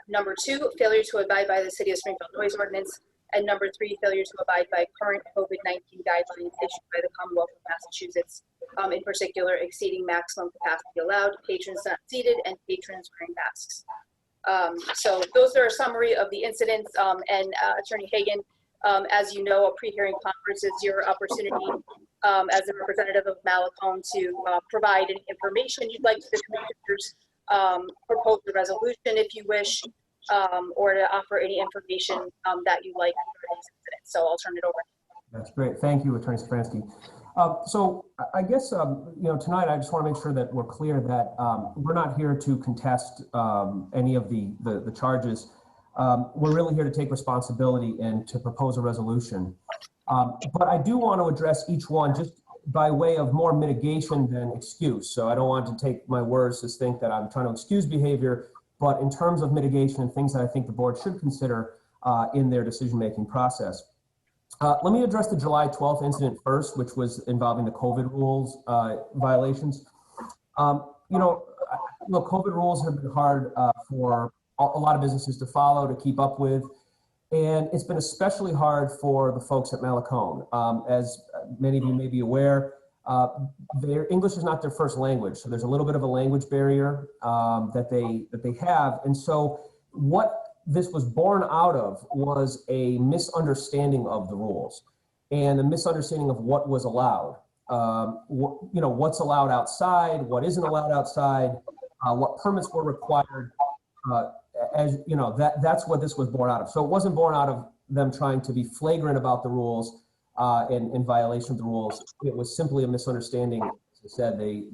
Number 2, failure to abide by the City of Springfield noise ordinance. And number 3, failure to abide by current COVID-19 guidelines issued by the Commonwealth of Massachusetts, in particular exceeding maximum capacity allowed, patrons not seated, and patrons wearing masks. So those are a summary of the incidents. Attorney Hagan, As you know, a pre-hearing conference is your opportunity as a representative of Malacone to provide any information you'd like to the commissioners, propose the resolution if you wish, or to offer any information that you like regarding this incident. So I'll turn it over. That's great. Thank you, Attorney Stefanski. So I guess, tonight I just want to make sure that we're clear that we're not here to contest any of the charges. We're really here to take responsibility and to propose a resolution. But I do want to address each one just by way of more mitigation than excuse. So I don't want to take my words to think that I'm trying to excuse behavior, but in terms of mitigation and things that I think the board should consider in their decision-making process. Let me address the July 12th incident first, which was involving the COVID rules violations. Look, COVID rules have been hard for a lot of businesses to follow, to keep up with, and it's been especially hard for the folks at Malacone. As many of you may be aware, their English is not their first language, so there's a little bit of a language barrier that they have, and so what this was born out of was a misunderstanding of the rules and a misunderstanding of what was allowed. What's allowed outside, what isn't allowed outside, what permits were required. That's what this was born out of. So it wasn't born out of them trying to be flagrant about the rules in violation of the rules. It was simply a misunderstanding, as I said, due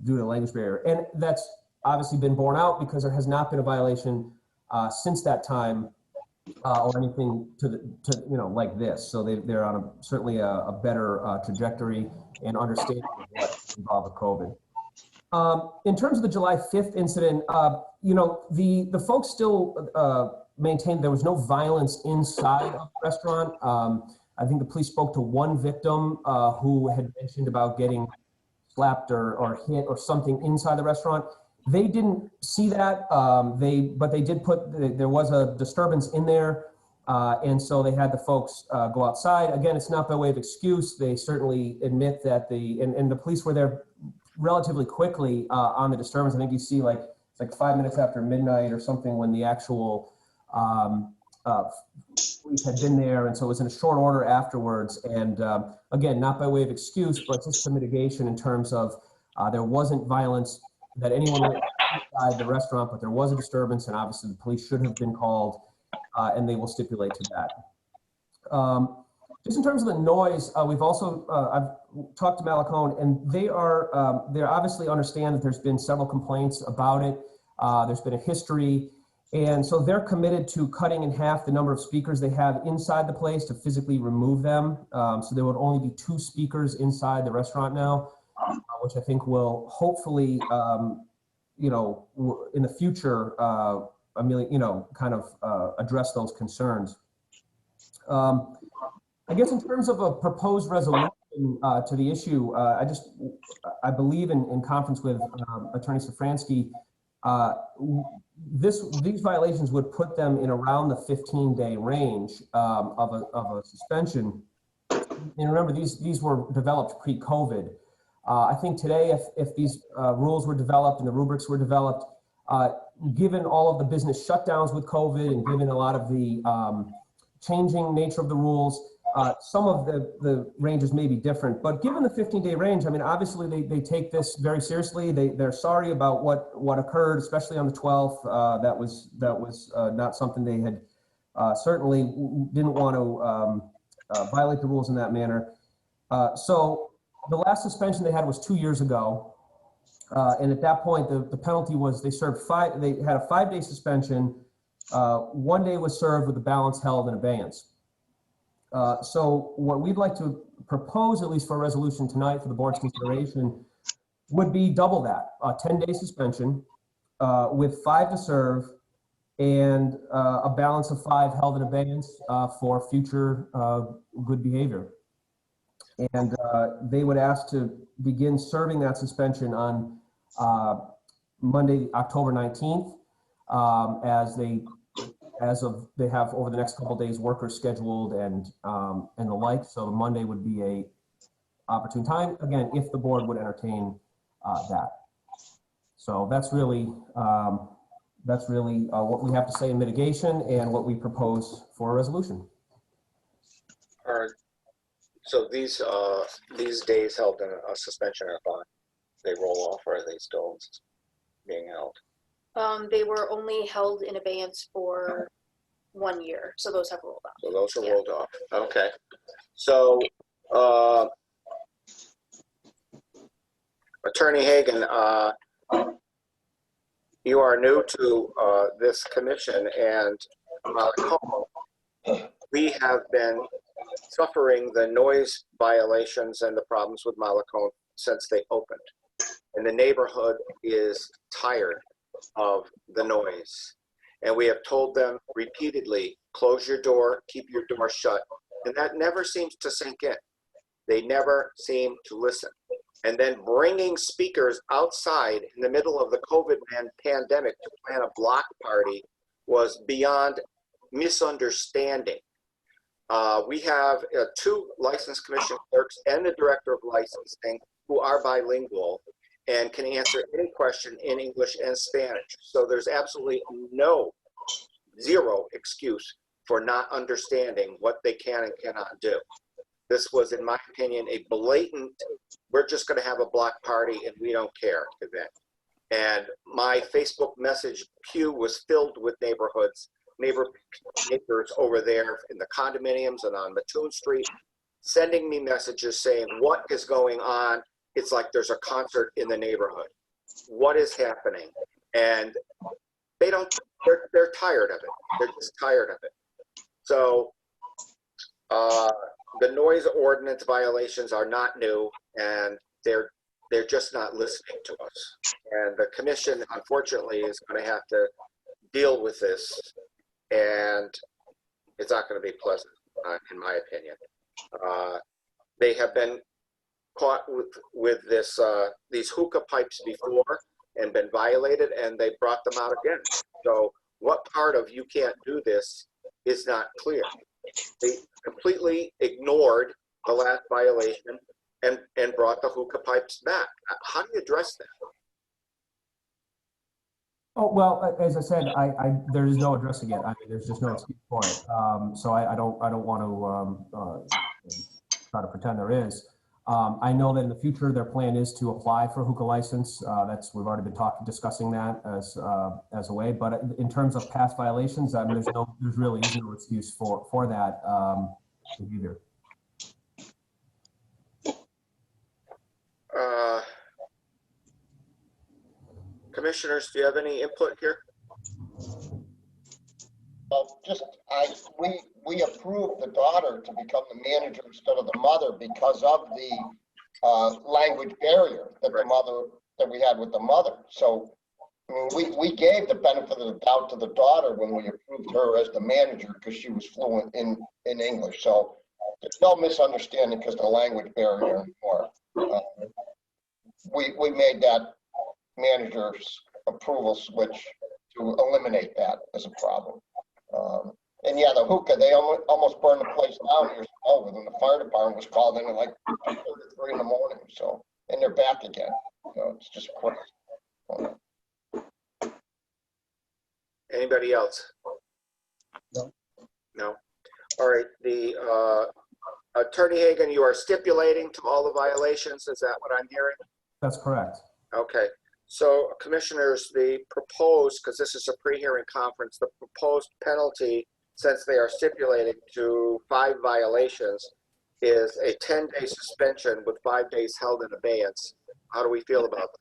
to the language barrier. And that's obviously been borne out because there has not been a violation since that time or anything like this. So they're on certainly a better trajectory and understanding of what's involved with COVID. In terms of the July 5th incident, the folks still maintained there was no violence inside of the restaurant. I think the police spoke to one victim who had mentioned about getting slapped or hit or something inside the restaurant. They didn't see that, but they did there was a disturbance in there, and so they had the folks go outside. Again, it's not by way of excuse. They certainly admit that and the police were there relatively quickly on the disturbance. I think you see it's like 5 minutes after midnight or something when the actual police had been there, and so it was in a short order afterwards. And again, not by way of excuse, but just some mitigation in terms of there wasn't violence that anyone went inside the restaurant, but there was a disturbance, and obviously the police should have been called, and they will stipulate to that. Just in terms of the noise, we've also, I've talked to Malacone, and they obviously understand that there's been several complaints about it. There's been a history, and so they're committed to cutting in half the number of speakers they have inside the place to physically remove them. So there would only be 2 speakers inside the restaurant now, which I think will hopefully, in the future, address those concerns. I guess in terms of a proposed resolution to the issue, I believe in conference with Attorney Stefanski, these violations would put them in around the 15-day range of a suspension. And remember, these were developed pre-COVID. I think today, if these rules were developed and the rubrics were developed, given all of the business shutdowns with COVID and given a lot of the changing nature of the rules, some of the ranges may be different. But given the 15-day range, I mean, obviously they take this very seriously. They're sorry about what occurred, especially on the 12th. That was not something they had certainly didn't want to violate the rules in that manner. So the last suspension they had was 2 years ago. And at that point, the penalty was they had a 5-day suspension. 1 day was served with the balance held in abeyance. So what we'd like to propose, at least for a resolution tonight for the board's consideration, would be double that, a 10-day suspension with 5 to serve and a balance of 5 held in abeyance for future good behavior. And they would ask to begin serving that suspension on Monday, October 19th, they have over the next couple of days workers scheduled and the like. So Monday would be a opportune time, again, if the board would entertain that. So that's really what we have to say in mitigation and what we propose for a resolution. So these days held in a suspension or bond, they roll off, or are they still being held? They were only held in abeyance for 1 year, so those have rolled off. So those are Yeah. rolled off. Okay. So, Attorney Hagan, you are new to this commission, and we have been suffering the noise violations and the problems with Malacone since they opened. And the neighborhood is tired of the noise. And we have told them repeatedly, close your door, keep your door shut. And that never seems to sink in. They never seem to listen. And then bringing speakers outside in the middle of the COVID pandemic to plan a block party was beyond misunderstanding. We have 2 licensed commission clerks and the director of licensing who are bilingual and can answer any question in English and Spanish. So there's absolutely zero excuse for not understanding what they can and cannot do. This was, in my opinion, a blatant, we're just going to have a block party and we don't care event. And my Facebook message queue was filled with neighbors over there in the condominiums and on Mattoon Street, sending me messages saying, what is going on? It's like there's a concert in the neighborhood. What is happening? And they're tired of it. They're just tired of it. So the noise ordinance violations are not new, and they're just not listening to us. And the commission, unfortunately, is going to have to deal with this, and it's not going to be pleasant, in my opinion. They have been caught with these hookah pipes before and been violated, and they brought them out again. So what part of you can't do this is not clear. They completely ignored the last violation and brought the hookah pipes back. How do you address that? Oh, well, as I said, there is no addressing it. I mean, there's just no excuse for it. So I don't want to try to pretend there is. I know that in the future, their plan is to apply for a hookah license. We've already been discussing that as a way. But in terms of past violations, I mean, there's really no excuse for that either. Commissioners, do you have any input here? Well, we approved the daughter to become the manager instead of the mother because of the language barrier that we had with the mother. So I mean, we gave the benefit of the doubt to the daughter when we approved her as the manager because she was fluent in English. So there's no misunderstanding because of the language barrier anymore. We made that manager's approval switch to eliminate that as a problem. And yeah, the hookah, they almost burned the place down years ago when the fire department was called in at like 2:30, 3 in the morning. So, and they're back again. So it's just crazy. Anybody else? No. No. All right. The Attorney Hagan, you are stipulating to all the violations. Is that what I'm hearing? That's correct. Okay. So, commissioners, the proposed, because this is a pre-hearing conference, the proposed penalty, since they are stipulating to 5 violations, is a 10-day suspension with 5 days held in abeyance. How do we feel about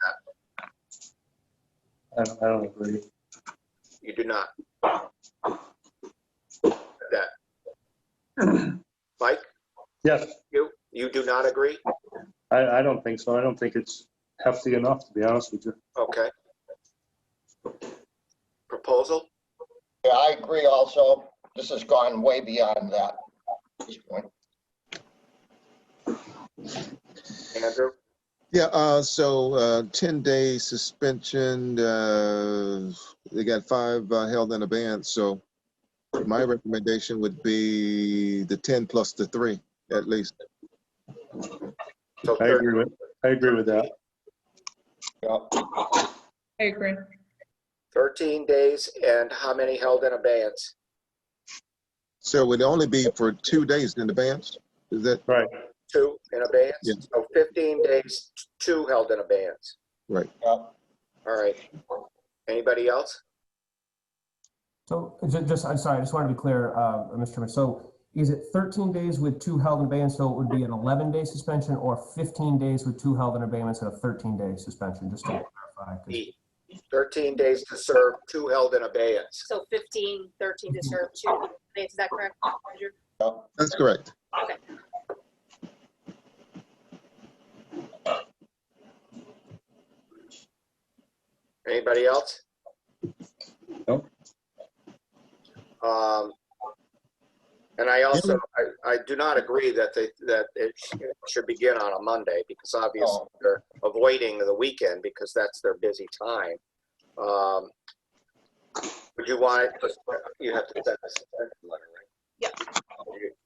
that? I don't agree. You do not. That. Mike? Yes, You do not agree? I don't think so. I don't think it's hefty enough, to be honest with you. Okay. Proposal? Yeah, I agree also. This has gone way beyond that at this point. Andrew? Yeah, so 10-day suspension, they got 5 held in abeyance. So my recommendation would be the 10 plus the 3 at least. So I agree with that. Yeah. I agree. 13 days, and how many held in abeyance? So it would only be for 2 days in abeyance? Is that Right. 2 in abeyance? Yeah. So 15 days, 2 held in abeyance. right? Yeah. All right. Anybody else? So I'm sorry, I just want to be clear, Mr. Chairman. So is it 13 days with 2 held in abeyance, so it would be an 11-day suspension, or 15 days with 2 held in abeyance and a 13-day suspension, just to clarify? 'Cause- 13 days to serve, 2 held in abeyance. So 15, 13 to serve, 2 days, is that correct? Andrew? That's correct. Okay. Anybody else? Nope. And I also, I do not agree that it should begin on a Monday, because obviously they're avoiding the weekend because that's their busy time. Would you want it, you have to send a suspension letter, right? Yeah.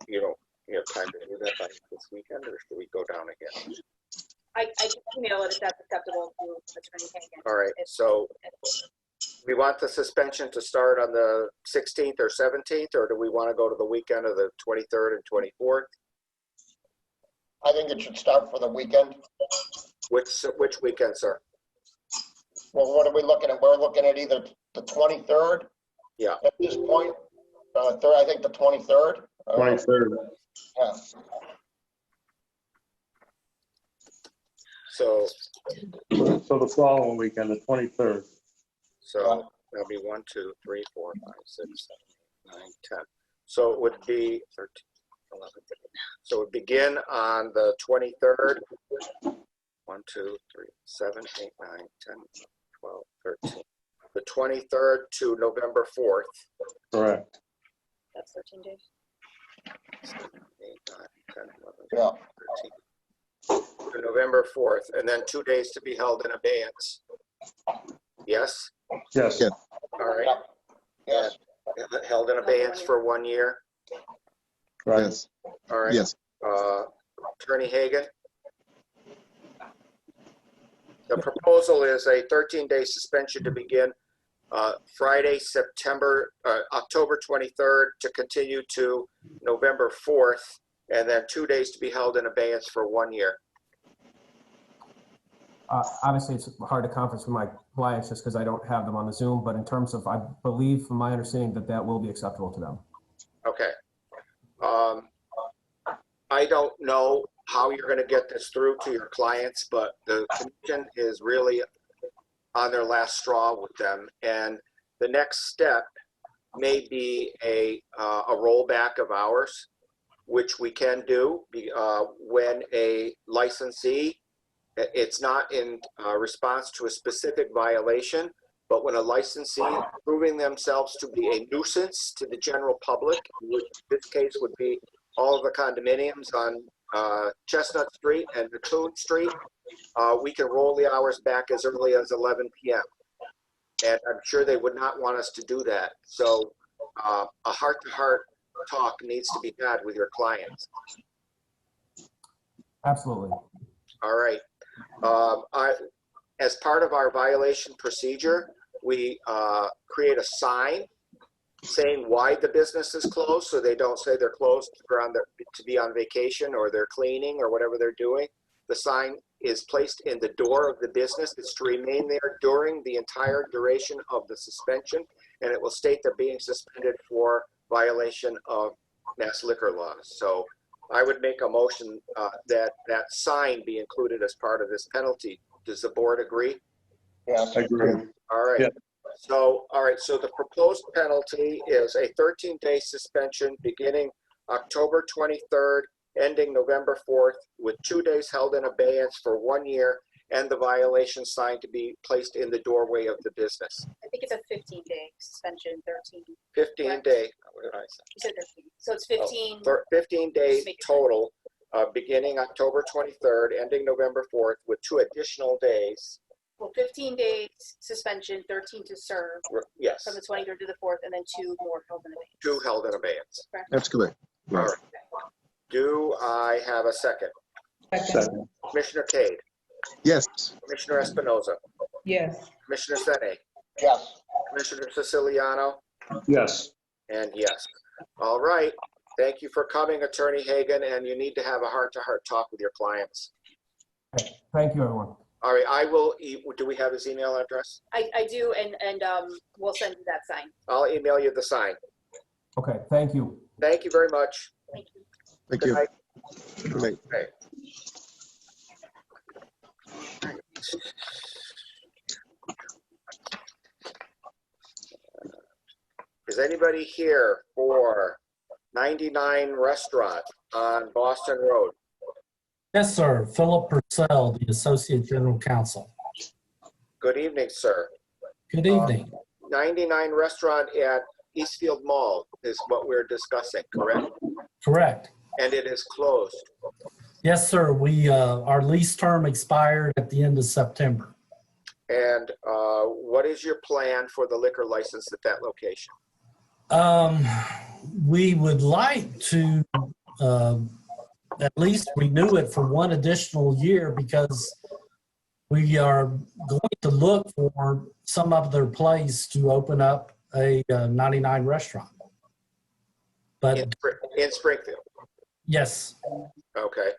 You don't, you have time to do that by this weekend, or should we go down again? I can email it if that's acceptable to Attorney Hagan. All right, so we want the suspension to start on the 16th or 17th, or do we want to go to the weekend of the 23rd and 24th? I think it should start for the weekend. Which weekend, sir? Well, what are we looking at? We're looking at either the 23rd. Yeah. At this point, I think the 23rd. 23rd. Yeah. So the following weekend, the 23rd. So that'll be 1, 2, 3, 4, 5, 6, 7, 8, 9, 10. So it would be 13, 11. So it would begin on the 23rd. 1, 2, 3, 7, 8, 9, 10, 12, 13. The 23rd to November 4th. Correct. That's 13 days. 7, 8, 9, 10, 11, Yeah. 13. To November 4th, and then 2 days to be held in abeyance. Yes? Yes. Yes. All right. Yes. And held in abeyance for 1 year. Right. Yes. All right. Yes. Attorney Hagan? The proposal is a 13-day suspension to begin Friday, October 23rd, to continue to November 4th, and then 2 days to be held in abeyance for 1 year. Obviously, it's hard to conference with my clients just because I don't have them on the Zoom, but in terms of, I believe from my understanding that will be acceptable to them. Okay. I don't know how you're going to get this through to your clients, but the commission is really on their last straw with them. And the next step may be a rollback of hours, which we can do when a licensee, it's not in response to a specific violation, but when a licensee is proving themselves to be a nuisance to the general public, which in this case would be all of the condominiums on Chestnut Street and Mattoon Street, we can roll the hours back as early as 11 p.m. And I'm sure they would not want us to do that. So a heart-to-heart talk needs to be had with your clients. Absolutely. All right. As part of our violation procedure, we create a sign saying why the business is closed, so they don't say they're closed to be on vacation or they're cleaning or whatever they're doing. The sign is placed in the door of the business. It's to remain there during the entire duration of the suspension, and it will state they're being suspended for violation of mass liquor laws. So I would make a motion that that sign be included as part of this penalty. Does the board agree? Yes. I agree. All right. Yeah. So, all right. So the proposed penalty is a 13-day suspension beginning October 23rd, ending November 4th, with 2 days held in abeyance for 1 year, and the violation sign to be placed in the doorway of the business. I think it's a 15-day suspension, 13. 15-day. What did I say? You said 13. So it's 15. 15 days total, beginning October 23rd, ending November 4th, with 2 additional days. Well, 15 days suspension, 13 to serve. Yes. From the 23rd to the 4th, and then 2 more held in abeyance. 2 held in abeyance. Correct? That's correct. All Right. right. Do I have a second? Second. Commissioner Cade, Yes. Commissioner Espinoza, Yes. Commissioner Sene, Yes. Commissioner Siciliano, Yes. and yes. All right. Thank you for coming, Attorney Hagan, and you need to have a heart-to-heart talk with your clients. Thank you, everyone. All right, I will, do we have his email address? I do, and we'll send you that sign. I'll email you the sign. Okay, thank you. Thank you very much. Thank you. Thank Good you. night. Good night. Okay. Is anybody here for 99 Restaurant on Boston Road? Yes, sir. Philip Purcell, the Associate General Counsel. Good evening, sir. Good evening. 99 Restaurant at Eastfield Mall is what we're discussing, correct? Correct. And it is closed. Yes, sir. Our lease term expired at the end of September. And what is your plan for the liquor license at that location? We would like to at least renew it for one additional year because we are going to look for some other place to open up a 99 restaurant. But in Springfield? Yes. Okay.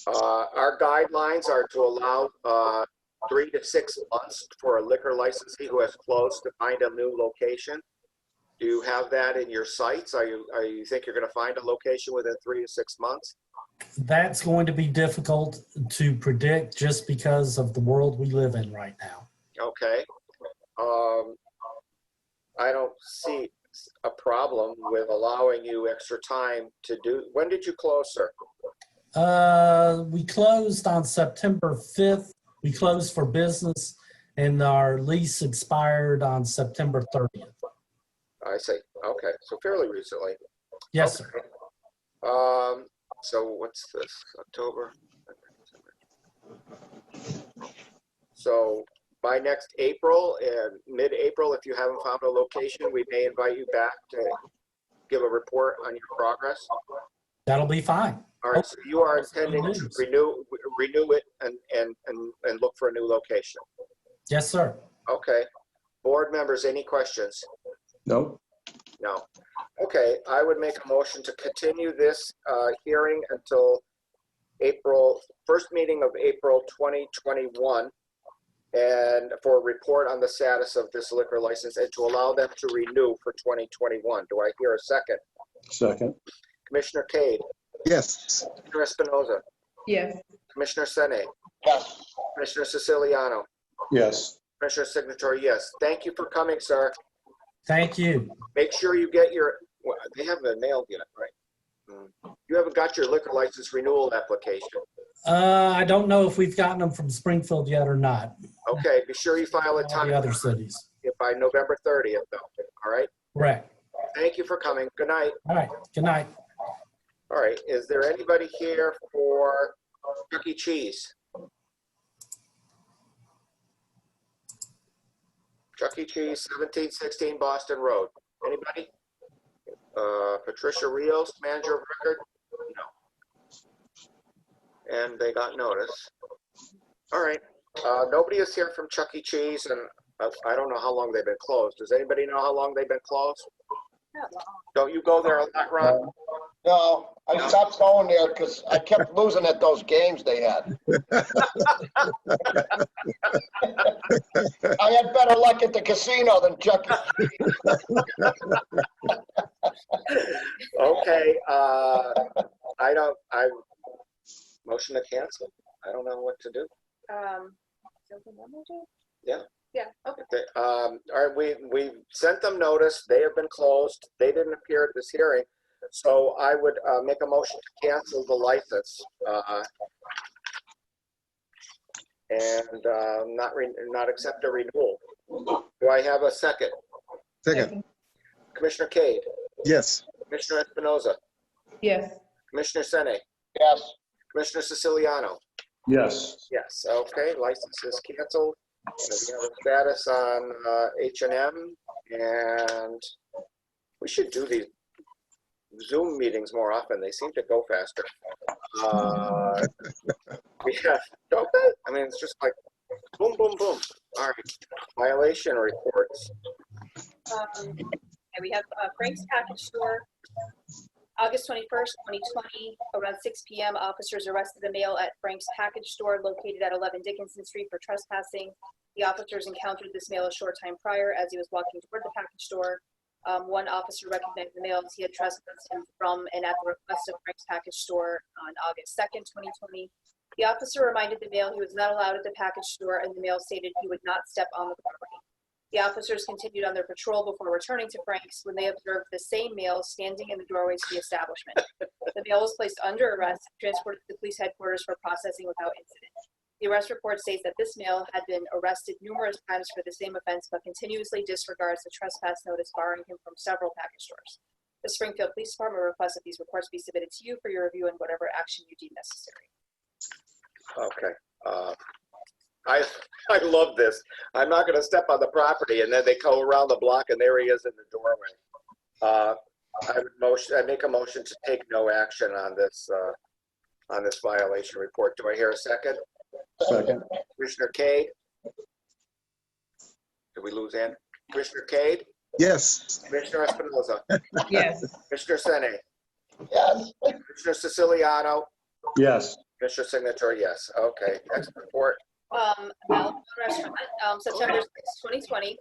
Our guidelines are to allow 3 to 6 months for a liquor licensee who has closed to find a new location. Do you have that in your sights? Are you think you're going to find a location within 3 to 6 months? That's going to be difficult to predict just because of the world we live in right now. Okay. I don't see a problem with allowing you extra time to do. When did you close, sir? We closed on September 5th. We closed for business and our lease expired on September 30th. I see. Okay. So fairly recently. Yes, okay. sir. So what's this? October? So by next April and mid-April, if you haven't found a location, we may invite you back to give a report on your progress. That'll be fine. All right, so you are intending to renew it and look for a new location. Yes, sir. Okay. Board members, any questions? No. No. Okay, I would make a motion to continue this hearing until first meeting of April 2021, and for a report on the status of this liquor license and to allow them to renew for 2021. Do I hear a second? Second. Commissioner Cade? Yes. Commissioner Espinoza? Yes. Commissioner Sene? Yes. Commissioner Siciliano? Yes. Commissioner Signatory, yes. Thank you for coming, sir. Thank you. Make sure you get your, well, they haven't mailed yet, right? You haven't got your liquor license renewal application. I don't know if we've gotten them from Springfield yet or not. Okay, be sure you file it All the other cities. by November 30th, though. All right? Correct. Thank you for coming. Good night. All right. Good night. All right, is there anybody here for Chuck E. Cheese? Chuck E. Cheese, 1716 Boston Road. Anybody? Patricia Rios, manager of record? No. And they got notice. All right. Nobody is here from Chuck E. Cheese, and I don't know how long they've been closed. Does anybody know how long they've been closed? Don't you go there a lot, Ron? No, I stopped going there because I kept losing at those games they had. I had better luck at the casino than Chuck E. Cheese. Okay, motion to cancel. I don't know what to do. Yeah. Yeah, okay. All right, we sent them notice. They have been closed. They didn't appear at this hearing. So I would make a motion to cancel the license and not accept a renewal. Do I have a second? Second. Commissioner Cade? Yes. Commissioner Espinoza? Yes. Commissioner Sene? Yes. Commissioner Siciliano? Yes. Yes. Okay, license is canceled. We have a status on H&M, and we should do these Zoom meetings more often. They seem to go faster. We have, don't they? I mean, it's just like boom, boom, boom. All right. Violation reports. And we have Frank's Package Store. August 21st, 2020, around 6 p.m., officers arrested a male at Frank's package store located at 11 Dickinson Street for trespassing. The officers encountered this male a short time prior as he was walking toward the package store. One officer recognized the male as he had trespassed him from and at the request of Frank's package store on August 2nd, 2020. The officer reminded the male he was not allowed at the package store, and the male stated he would not step on the property. The officers continued on their patrol before returning to Frank's when they observed the same male standing in the doorway to the establishment. The male was placed under arrest and transported to the police headquarters for processing without incident. The arrest report states that this male had been arrested numerous times for the same offense, but continuously disregards the trespass notice barring him from several package stores. The Springfield Police Department requests that these reports be submitted to you for your review and whatever action you deem necessary. Okay. I love this. I'm not going to step on the property, and then they go around the block, and there he is in the doorway. I make a motion to take no action on this violation report. Do I hear a second? Second. Commissioner Cade? Did we lose Ann? Commissioner Cade? Yes. Commissioner Espinoza? Yes. Commissioner Sene? Yes. Commissioner Siciliano? Yes. Commissioner Signature, yes. Okay, next report. Malcolm Restaurant, September 6, 2020.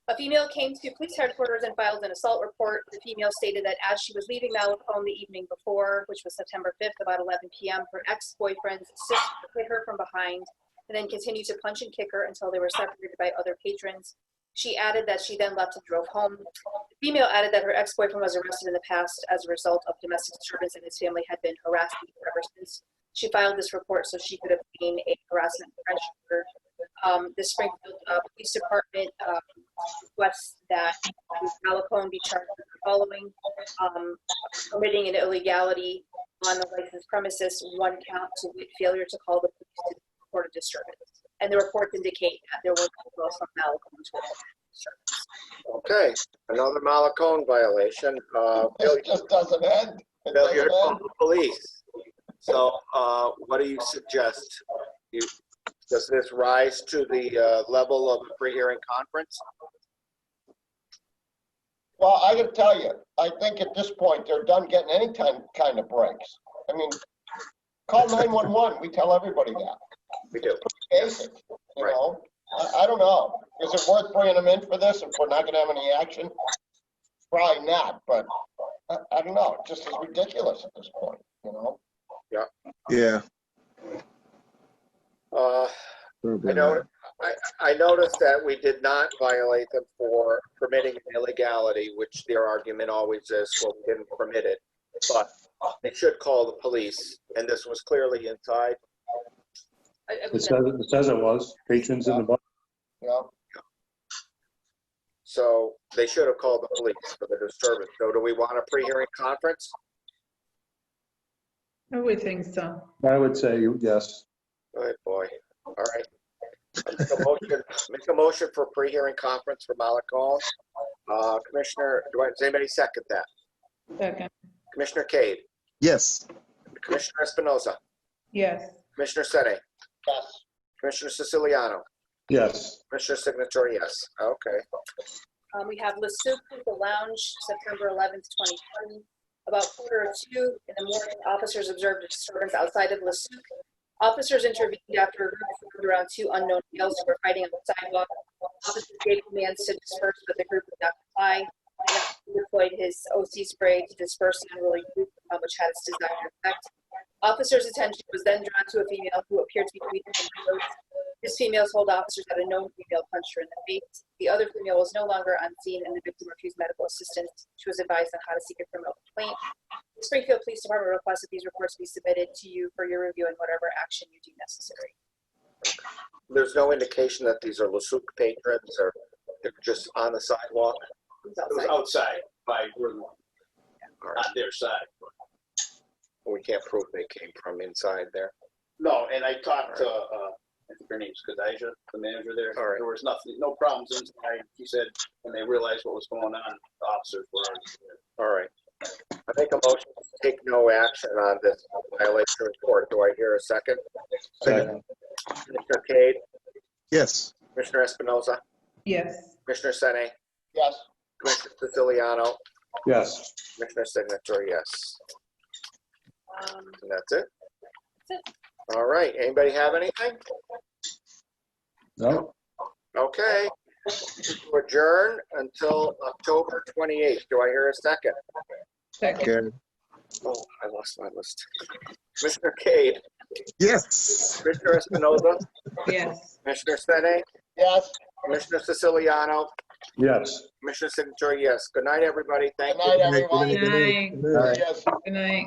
A female came to police headquarters and filed an assault report. The female stated that as she was leaving Malacone the evening before, which was September 5th, about 11 p.m., her ex-boyfriend's sister hit her from behind and then continued to punch and kick her until they were separated by other patrons. She added that she then left and drove home. The female added that her ex-boyfriend was arrested in the past as a result of domestic disturbance and his family had been harassing her ever since. She filed this report so she could obtain a harassment prevention order. The Springfield Police Department requests that Malacone be charged with the following: committing an illegality on the licensed premises, 1 count to wit, failure to call the police to report a disturbance. And the reports indicate that there were calls from Malacone to report disturbance. Okay, another Malacone violation. It just doesn't end. It Failure to doesn't call end. the police. So what do you suggest? Does this rise to the level of a pre-hearing conference? Well, I gotta tell you, I think at this point, they're done getting any kind of breaks. I mean, call 911, we tell everybody that. We do. Basic, you know? I don't know. Is it worth bringing them in for this if we're not gonna have any action? Probably not, but I don't know. It just is ridiculous at this point, you know? Yeah. Yeah. I noticed that we did not violate them for permitting an illegality, which their argument always is, well, we didn't permit it. But they should call the police, and this was clearly inside. It says it was. Patrons in the bar. Yeah. So they should have called the police for the disturbance. So do we want a pre-hearing conference? I would think so. I would say yes. Good boy. All right. Make a motion for a pre-hearing conference for Malacone. Commissioner, does anybody second that? Second. Commissioner Cade? Yes. Commissioner Espinoza? Yes. Commissioner Sene? Yes. Commissioner Siciliano? Yes. Commissioner Signature, yes. Okay. We have Le Soup the Lounge, September 11th, 2020. About 1:45 in the morning, officers observed a disturbance outside of Le Soup. Officers intervened after a group formed around 2 unknown males who were fighting on the sidewalk. Officers gave commands to disperse, but the group would not comply. He deployed his OC spray to disperse the unruly group, which had its desired effect. Officers' attention was then drawn to a female who appeared to be bleeding from the nose. This female told officers that a known female punched her in the face. The other female was no longer on scene, and the victim refused medical assistance. She was advised on how to seek a criminal complaint. The Springfield Police Department requests that these reports be submitted to you for your review and whatever action you deem necessary. There's no indication that these are Le Soup patrons, or they're just on the sidewalk? It It was outside by where, on their side. We can't prove they came from inside there. No, and I talked to, I think her name's Kadijah, the manager there. All right. There was nothing, no problems inside. He said when they realized what was going on, the officers were already there. All right. I make a motion to take no action on this violation report. Do I hear a second? Second. Commissioner Cade? Yes. Commissioner Espinoza? Yes. Commissioner Sene? Yes. Commissioner Siciliano? Yes. Commissioner Signature, yes. And that's it? That's it. All right, anybody have anything? No. Okay. To adjourn until October 28th. Do I hear a second? Second. Carried. Oh, I lost my list. Commissioner Cade, Yes. Commissioner Espinoza, Yes. Commissioner Sene, Yes, Commissioner Siciliano, Yes. Commissioner Signature, yes. Good night, everybody. Thank good you. night, everyone. Good night. Good night. Yes. Good night.